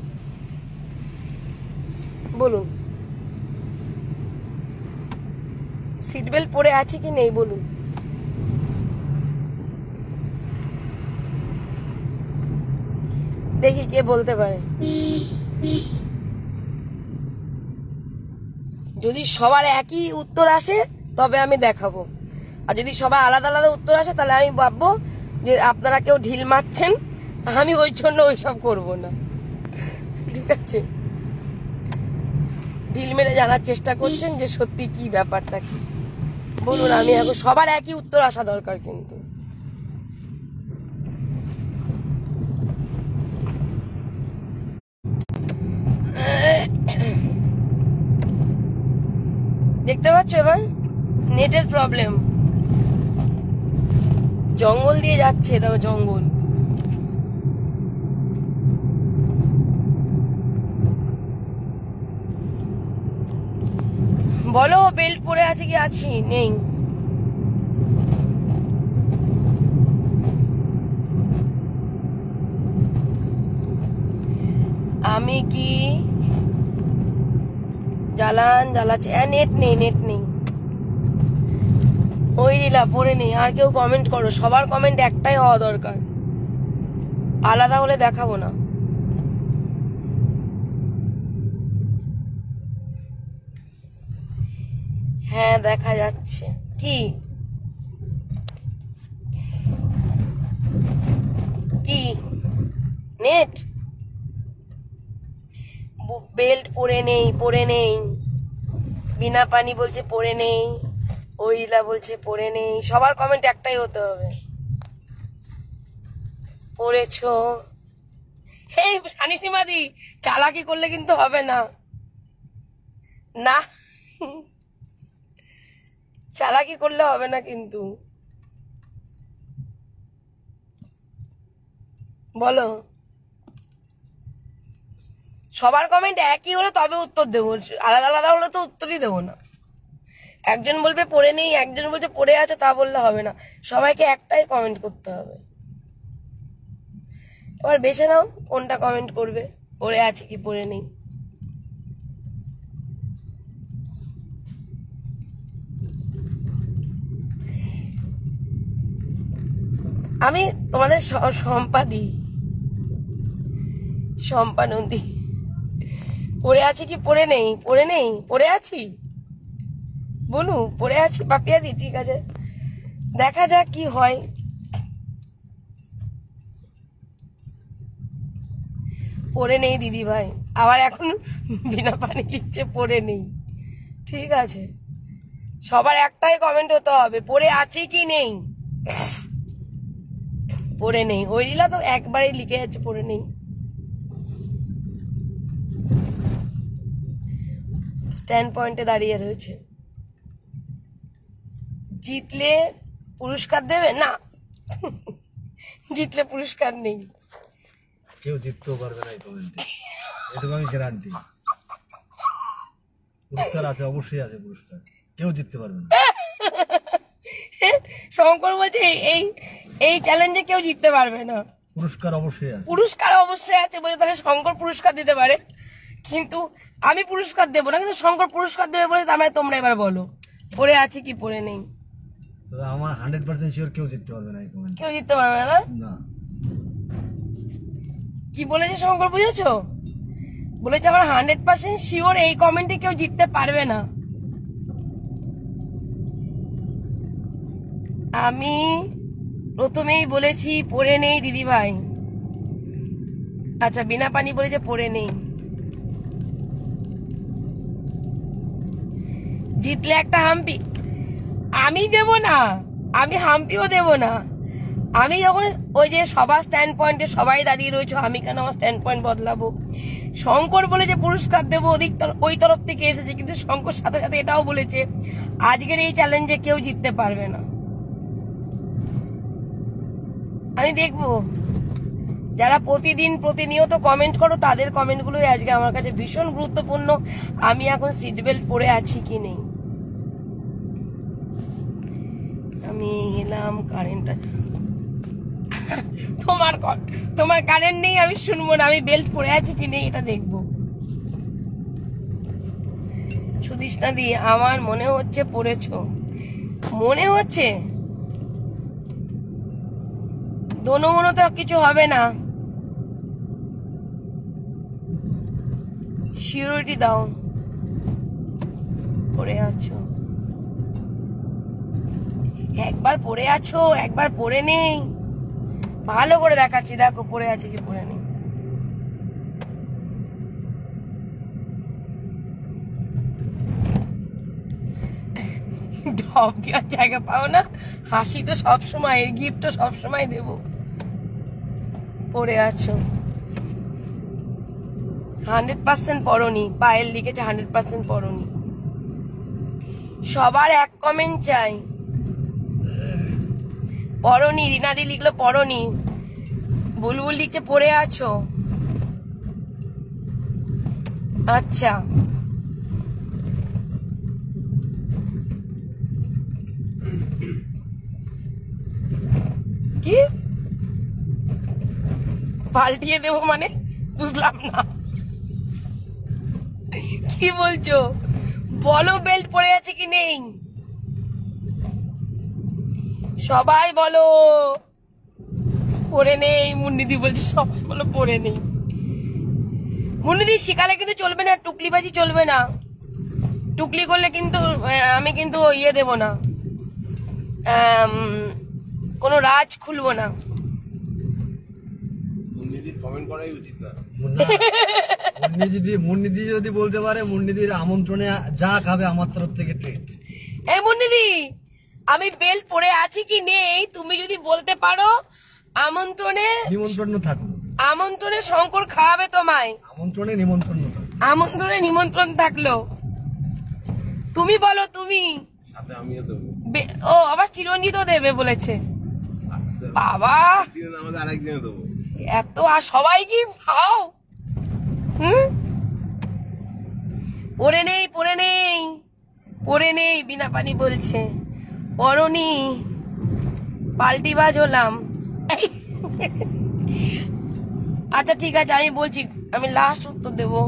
Speaker 1: বলুন, সিট বেল্ট পরে আছি কি নেই বলুন। দেখি কে বলতে পারে। যদি সবার একই উত্তর আসে তবে আমি দেখাবো, আর যদি সবার আলাদা আলাদা উত্তর আসে তাহলে আমি ভাববো যে আপনারা কেউ ঢিল মারছেন, আমি ওই জন্য ওইসব করবো না, ঠিক আছে? ঢিল মেরে জানার চেষ্টা করছেন যে সত্যি কি ব্যাপারটা কি, বলুন। আমি এখন সবার একই উত্তর আসা দরকার, কিন্তু দেখতে পাচ্ছ এবার নেটের প্রবলেম, জঙ্গল দিয়ে যাচ্ছে, দেখো জঙ্গল। বলো বেল্ট পরে আছে কি আছি নেই? আমি কি জ্বালাচ্ছি? নেট নেই, নেট নেই, ওই রিলা পরে নেই। আর কেউ কমেন্ট করো, সবার কমেন্ট একটাই হওয়া দরকার, আলাদা হলে দেখাবো না। হ্যাঁ দেখা যাচ্ছে। কি কি নেট? বেল্ট পরে নেই। বিনা পানি বলছে পরে নেই, ওইলা বলছে পরে নেই। সবার কমেন্ট একটাই হতে হবে, পড়েছো। এই সানিসীমাদি চালাকি করলে কিন্তু হবে না, না চালাকি করলে হবে না কিন্তু। বলো, সবার কমেন্ট একই হলে তবে উত্তর দেবো, আলাদা আলাদা হলে তো উত্তরই দেবো না। একজন বলবে পড়ে নেই, একজন বলছে পড়ে আছে, তা বললে হবে না, সবাইকে একটাই কমেন্ট করতে হবে। এবার বেছে নাও কোনটা কমেন্ট করবে, পড়ে আছে কি পড়ে নেই। আমি তোমাদের শম্পা নন্দী। পড়ে আছি কি পড়ে নেই? পড়ে নেই, পড়ে আছি বলু, পড়ে আছি পাপিয়া দি। ঠিক আছে, দেখা যাক কি হয়। পড়ে নেই দিদি ভাই, আবার এখন বিনা পানি লিখছে পড়ে নেই। ঠিক আছে, সবার একটাই কমেন্ট হতে হবে, পড়ে আছে কি নেই। পড়ে নেই, ওই লীলা তো একবারই লিখে যাচ্ছে পড়ে নেই। স্ট্যান্ড পয়েন্টে দাঁড়িয়ে রয়েছে। জিতলে পুরস্কার দেবে না, জিতলে পুরস্কার নেই।
Speaker 2: কেউ জিততেও পারবে না এই কমেন্টে, এটুকু আমি গ্যারান্টি। পুরস্কার আছে, অবশ্যই আছে পুরস্কার, কেউ জিততে পারবে না।
Speaker 1: শঙ্কর বলছে এই এই চ্যালেঞ্জে কেউ জিততে পারবে না,
Speaker 2: পুরস্কার অবশ্যই আছে।
Speaker 1: পুরস্কার অবশ্যই আছে বলে তাহলে শঙ্কর পুরস্কার দিতে পারে, কিন্তু আমি পুরস্কার দেবো না, কিন্তু শঙ্কর পুরস্কার দেবে বলে তার মানে তোমরা এবার বলো পড়ে আছে কি পড়ে নেই।
Speaker 2: তবে আমার 100% শিওর কেউ জিততে পারবে না এই কমেন্ট,
Speaker 1: কেউ জিততে পারবে না।
Speaker 2: না।
Speaker 1: কি বলেছে শঙ্কর, বুঝেছো? বলেছে আমার 100% শিওর এই কমেন্টে কেউ জিততে পারবে না। আমি প্রথমেই বলেছি পড়ে নেই দিদি ভাই। আচ্ছা, বিনা পানি বলেছে পড়ে নেই। জিতলে একটা হাম্পি আমি দেব না, আমি হাম্পিও দেব না। আমি যখন ওই যে সবার স্ট্যান্ড পয়েন্টে সবাই দাঁড়িয়ে রয়েছে, আমি কেন আমার স্ট্যান্ড পয়েন্ট বদলাবো? শঙ্কর বলে যে পুরস্কার দেবো ওই তরফ থেকে এসেছে, কিন্তু শঙ্কর সাথে সাথে এটাও বলেছে আজকের এই চ্যালেঞ্জে কেউ জিততে পারবে না। আমি দেখবো যারা প্রতিদিন প্রতিনিয়ত কমেন্ট করো তাদের কমেন্টগুলোই আজকে আমার কাছে ভীষণ গুরুত্বপূর্ণ, আমি এখন সিট বেল্ট পরে আছি কি নেই। আমি এলাম কারেন্টটা, তোমার কারেন্ট নেই, আমি শুনবো না, আমি বেল্ট পরে আছি কি নেই এটা দেখবো। সুদিষ্ণা দি, আমার মনে হচ্ছে পড়েছো, মনে হচ্ছে দোনো মনে তো কিছু হবে না, সিউরিটি দাও। পড়ে আছো, একবার পড়ে আছো একবার পড়ে নেই, ভালো করে দেখাচ্ছি, দেখো পড়ে আছে কি পড়ে নেই। ঢপ দেওয়ার জায়গা পাও না, হাসি তো সবসময়, গিফট তো সবসময় দেবো। পড়ে আছো 100% পড়নি, পায়েল লিখেছে 100% পড়নি। সবার এক কমেন্ট চাই, পড়নি। রিনাদি লিখলো পড়নি, বুলবুল লিখছে পড়ে আছো। আচ্ছা, কি পাল্টিয়ে দেবো মানে বুঝলাম না, কি বলছো? বলো বেল্ট পরে আছে কি নেই, সবাই বলো। পরে নেই, মুন্নিদি বলছে সবাই বলো পরে নেই। মুন্নিদি শিকালে কিন্তু চলবে না, টুকলিবাজি চলবে না, টুকলি করলে কিন্তু আমি কিন্তু ইয়ে দেব না, কোনো রাজ খুলবো না।
Speaker 2: কমেন্ট করাই উচিত না। মুন্নিদি যদি বলতে পারে, মুন্নিদির আমন্ত্রণে যা খাবে আমার তরফ থেকে ট্রিট।
Speaker 1: এই মুন্নিদি, আমি বেল্ট পরে আছি কি নেই তুমি যদি বলতে পারো,
Speaker 2: নিমন্ত্রণ থাকলো,
Speaker 1: আমন্ত্রণে শঙ্কর খাওয়াবে তোমায়,
Speaker 2: আমন্ত্রণে
Speaker 1: নিমন্ত্রণ থাকলো। তুমি বলো, তুমি
Speaker 2: সাথে আমিও দেবো।
Speaker 1: ও আবার চিরঞ্জিতও দেবে বলেছে। বাবা,
Speaker 2: আরেকদিনে দেবো
Speaker 1: এত, আর সবাই কি খাও? পরে নেই বিনা পানি বলছে, পরনি পাল্টিবাজ হলাম। আচ্ছা ঠিক আছে, আমি বলছি, আমি লাস্ট উত্তর দেবো।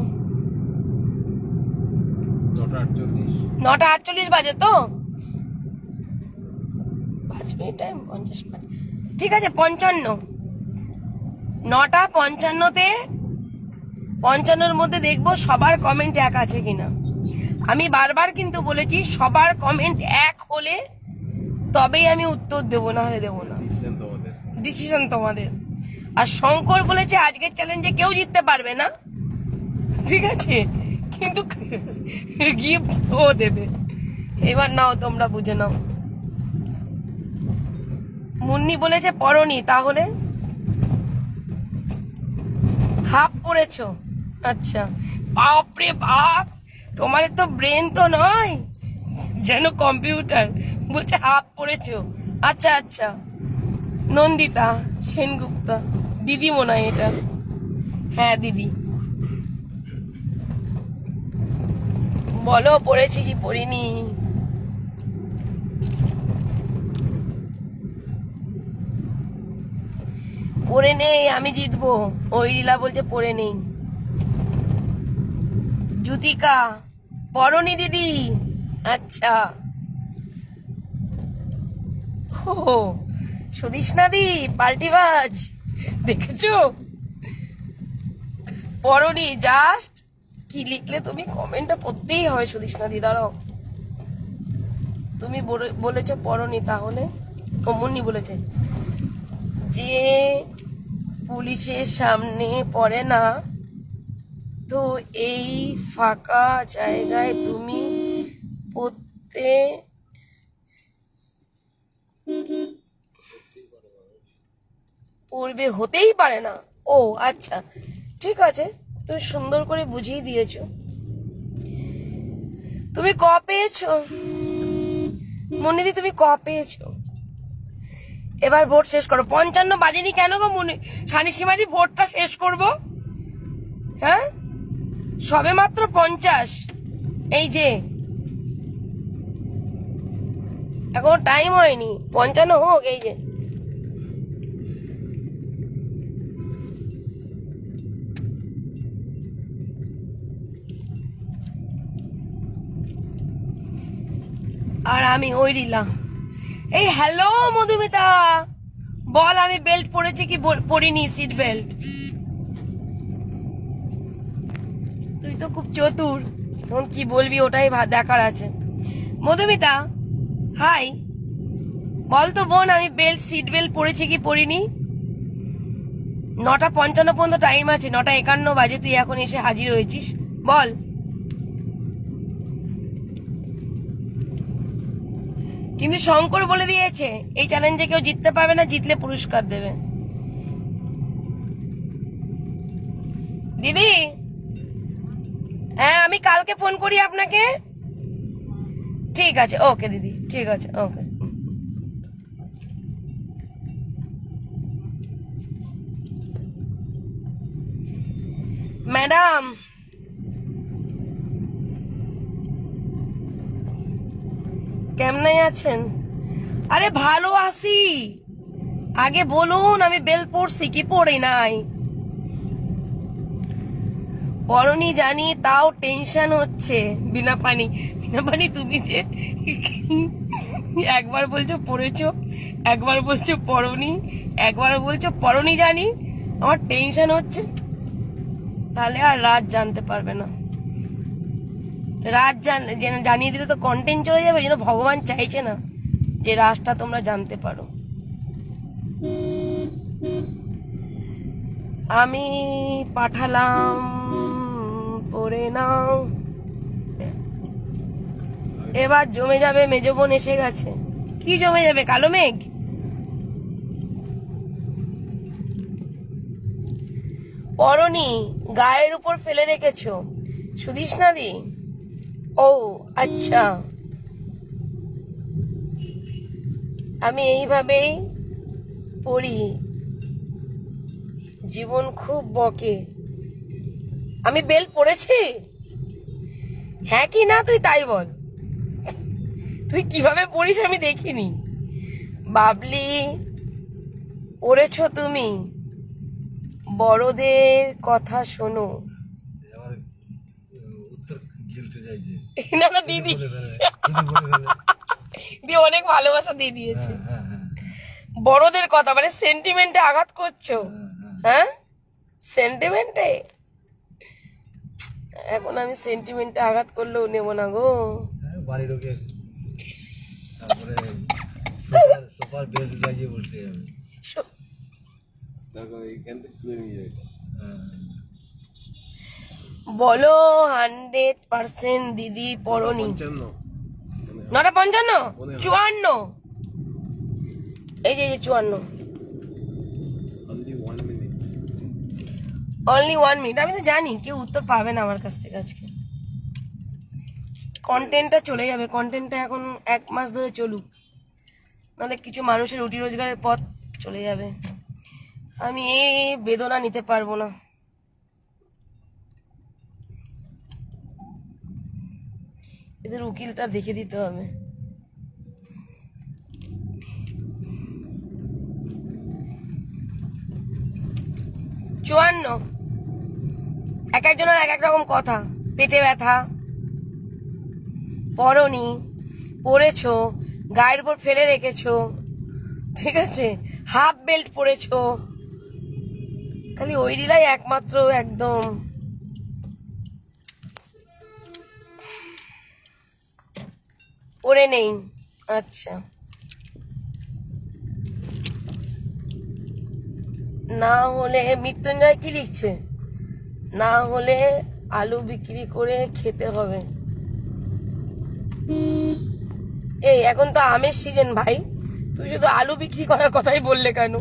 Speaker 1: 9:48 বাজে তো, 5 মিনিট টাইম, 55। ঠিক আছে, 55। 9:55-তে 55-র মধ্যে দেখবো সবার কমেন্ট এক আছে কিনা। আমি বারবার কিন্তু বলেছি, সবার কমেন্ট এক হলে তবেই আমি উত্তর দেবো, না হলে দেবো না। ডিসিশন তোমাদের। আর শঙ্কর বলেছে আজকের চ্যালেঞ্জে কেউ জিততে পারবে না, ঠিক আছে, কিন্তু গিফট ও দেবে। এবার নাও, তোমরা বুঝে নাও। মুন্নি বলেছে পরনি, তাহলে হাফ পড়েছো। আচ্ছা, বাপরে বাপ, তোমার তো ব্রেন তো নয় যেন কম্পিউটার, বলছে হাফ পড়েছো। আচ্ছা আচ্ছা, নন্দিতা সেনগুপ্তা দিদি মনে হয় এটা। হ্যাঁ দিদি, বলো পড়েছি কি পড়িনি। পড়ে নেই, আমি জিতবো। ওই লীলা বলছে পড়ে নেই। জুতিকা, পড়নি দিদি। আচ্ছা, ও সুদিষ্ণা দি পাল্টিবাজ, দেখেছো? পড়নি, জাস্ট কি লিখলে তুমি, কমেন্টটা পড়তেই হয় সুদিষ্ণা দি। দাঁড়াও, তুমি বলেছো পড়নি, তাহলে মুন্নি বলেছে যে পুলিশের সামনে পড়ে না, তো এই ফাঁকা জায়গায় তুমি পড়বে, হতেই পারে না। ও আচ্ছা, ঠিক আছে, তুমি সুন্দর করে বুঝিয়ে দিয়েছো। তুমি ক পেয়েছো মনিদি, তুমি ক পেয়েছো? এবার ভোট শেষ করো। 55 বাজেনি কেন গো সানিসীমাদি? ভোটটা শেষ করব, হ্যাঁ, সবে মাত্র 50। এই যে এখন টাইম হয়নি, 55 হোক। এই যে আর আমি ওই রিলা। এই হ্যালো মধুমিতা, বল আমি বেল্ট পরেছি কি পরিনি, সিট বেল্ট। তুই তো খুব চতুর, এখন কি বলবি ওটাই দেখার আছে। মধুমিতা হাই, বল তো বোন, আমি সিট বেল্ট পরেছি কি পরিনি। 9:55 পর্যন্ত টাইম আছে, 9:51 বাজে, তুই এখন এসে হাজির হয়েছিস, বল। কিন্তু শঙ্কর বলে দিয়েছে এই চ্যালেঞ্জে কেউ জিততে পারবে না, জিতলে পুরস্কার দেবে। দিদি, হ্যাঁ আমি কালকে ফোন করি আপনাকে। ঠিক আছে, ওকে দিদি, ঠিক আছে, ওকে। ম্যাডাম, কেমনে আছেন? আরে ভালো আছি, আগে বলুন আমি বেল পড়ছি কি পড়ি নাই। পড়নি জানি, তাও টেনশন হচ্ছে। বিনা পানি তুমি যে একবার বলছো পড়েছো, একবার বলছো পড়নি, একবার বলছো পড়নি জানি, আমার টেনশন হচ্ছে। তাহলে আর রাত জানতে পারবে না। রাত জানিয়ে দিলে তো কন্টেন্ট চলে যাবে। যেন ভগবান চাইছে না যে রাতটা তোমরা জানতে পারো। আমি পাঠালাম, পড়ে নাও। এবার জমে যাবে, মেজ বোন এসে গেছে। কি জমে যাবে? কালো মেঘ। পরনি গায়ের উপর ফেলে রেখেছো, সুদিস না দি? ও আচ্ছা, আমি এইভাবেই পড়ি, জীবন খুব বকে। আমি বেল্ট পরেছি? হ্যাঁ কি না তুই তাই বল। তুই কিভাবে পড়িস আমি দেখিনি। বাবলি, পড়েছো তুমি? বড়দের কথা শোনো।
Speaker 2: আমার উত্তর গিলতে চাইছে।
Speaker 1: না না দিদি,
Speaker 2: বলে ফেলে, যদি বলে ফেলে।
Speaker 1: দিয়ে অনেক ভালোবাসা দিয়ে দিয়েছে।
Speaker 2: হ্যাঁ, হ্যাঁ,
Speaker 1: বড়দের কথা মানে সেন্টিমেন্টে আঘাত করছো? হ্যাঁ, সেন্টিমেন্টে? এখন আমি সেন্টিমেন্টে আঘাত করলেও নেব না গো।
Speaker 2: হ্যাঁ, বাড়ি ঢুকে তারপরে সোফার বেল্ট লাগিয়ে বসতে যাবে। তারপরে এইখান থেকে খুলে নিয়ে যাবে।
Speaker 1: বলো 100% দিদি পড়নি? 9:55, 54, এই যে 54, অনলি 1 মিনিট। আমি তো জানি কেউ উত্তর পাবে না আমার কাছ থেকে আজকে। কন্টেন্টটা চলে যাবে, কন্টেন্টটা এখন 1 মাস ধরে চলুক, নাহলে কিছু মানুষের রুটি রোজগারের পথ চলে যাবে। আমি এই বেদনা নিতে পারবো না। এদের উকিলটা দেখে দিতে হবে। চুয়ান্ন, এক একজনের এক এক রকম কথা। পেটে ব্যথা, পরনি, পরেছো, গায়ের উপর ফেলে রেখেছো, ঠিক আছে, হাফ বেল্ট পরেছো, খালি ওই রিলাই একমাত্র একদম পরে নেই। আচ্ছা, না হলে মৃত্যুঞ্জয় কি লিখছে? না হলে আলু বিক্রি করে খেতে হবে। এই এখন তো আমের সিজন ভাই, তুই শুধু আলু বিক্রি করার কথাই বললে কেন?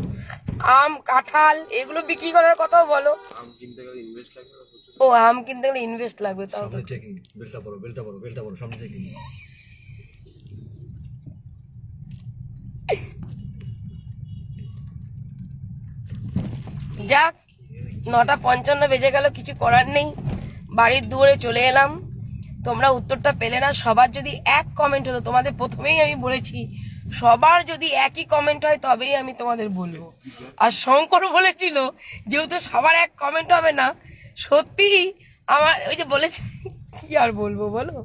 Speaker 1: আম, কাঁঠাল এগুলো বিক্রি করার কথাও বলো। ও, আম কিনতে গেলে ইনভেস্ট লাগবে, তাও তো।
Speaker 2: সামনে চেকিং, বেলটা পরো, বেলটা পরো, বেলটা পরো, সামনে চেকিং।
Speaker 1: যাক, 9:55 বেজে গেল, কিছু করার নেই। বাড়ির দুয়ারে চলে এলাম, তোমরা উত্তরটা পেলে না। সবার যদি এক কমেন্ট হতো, তোমাদের প্রথমেই আমি বলেছি সবার যদি একই কমেন্ট হয় তবেই আমি তোমাদের বলবো। আর শঙ্কর বলেছিল যেহেতু সবার এক কমেন্ট হবে না, সত্যি আমার ওই যে বলেছে, কি আর বলবো বলো,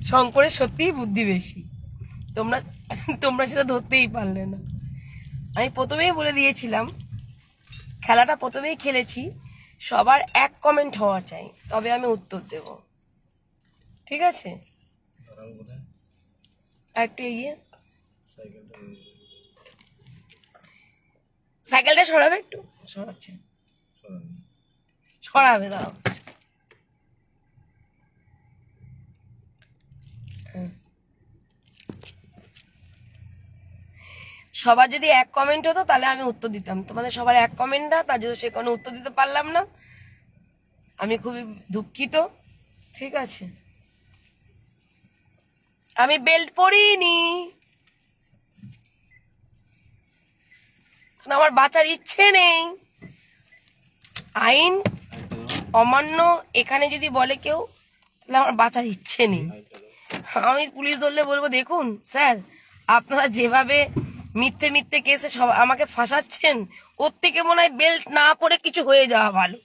Speaker 1: শঙ্করের সত্যিই বুদ্ধি বেশি। তোমরা তোমরা সেটা ধরতেই পারলে না। আমি প্রথমেই বলে দিয়েছিলাম, খেলাটা প্রথমেই খেলেছি, সবার এক কমেন্ট হওয়া চাই, তবে আমি উত্তর দেব। ঠিক আছে, আর একটু এগিয়ে সাইকেলটা সরাবে, একটু সরাচ্ছে, সরাবে, দাঁড়াও। সবার যদি এক কমেন্ট হতো তাহলে আমি উত্তর দিতাম। তোমাদের সবার এক কমেন্ট না, তার জন্য সে কোনো উত্তর দিতে পারলাম না, আমি খুবই দুঃখিত। ঠিক আছে, আমি বেল্ট পরিনি, আমার বাঁচার ইচ্ছে নেই। আইন অমান্য এখানে যদি বলে কেউ, তাহলে আমার বাঁচার ইচ্ছে নেই। আমি পুলিশ ধরলে বলবো, দেখুন স্যার, আপনারা যেভাবে মিথ্যে মিথ্যে কেসে সব আমাকে ফাঁসাচ্ছেন, ওর থেকে মনে হয় বেল্ট না পরে কিছু হয়ে যাওয়া ভালো।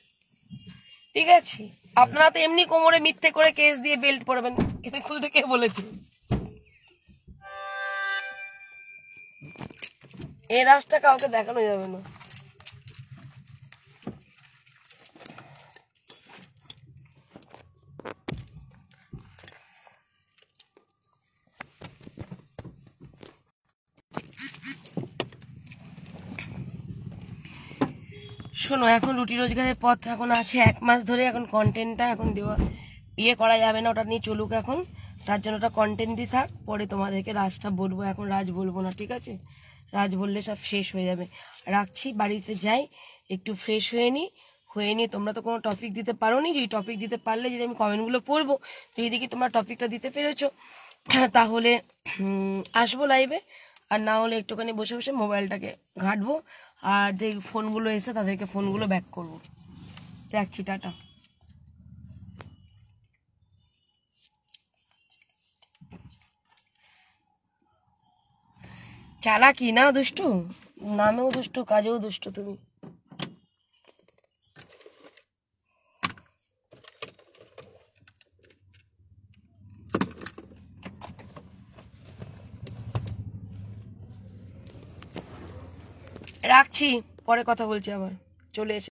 Speaker 1: ঠিক আছে, আপনারা তো এমনি কোমরে মিথ্যে করে কেস দিয়ে বেল্ট পরবেন, এটা খুলতে কে বলেছে? এই রাস্তা কাউকে দেখানো যাবে না। শোনো, এখন রুটি রোজগারের পথ এখন আছে 1 মাস ধরে, এখন কন্টেন্টটা এখন দেওয়া করা যাবে না, ওটা নিয়ে চলুক এখন, তার জন্য ওটা কন্টেন্টই থাক, পরে তোমাদেরকে রাজটা বলবো, এখন রাজ বলবো না, ঠিক আছে? রাজ বললে সব শেষ হয়ে যাবে। রাখছি, বাড়িতে যাই, একটু ফ্রেশ হয়ে নিই। তোমরা তো কোনো টপিক দিতে পারো নি, যদি টপিক দিতে পারলে, যদি আমি কমেন্টগুলো পড়বো, যদি দেখি তোমরা টপিকটা দিতে পেরেছো, তাহলে আসবো লাইভে, আর না হলে একটুখানি বসে বসে মোবাইলটাকে ঘাঁটবো, আর যে ফোনগুলো এসে তাদেরকে ফোনগুলো ব্যাক করবো। রাখছি, টাটা। চালাকি না দুষ্টু, নামেও দুষ্টু, কাজেও দুষ্টু তুমি। রাখছি, পরে কথা বলছি, আবার চলে এসে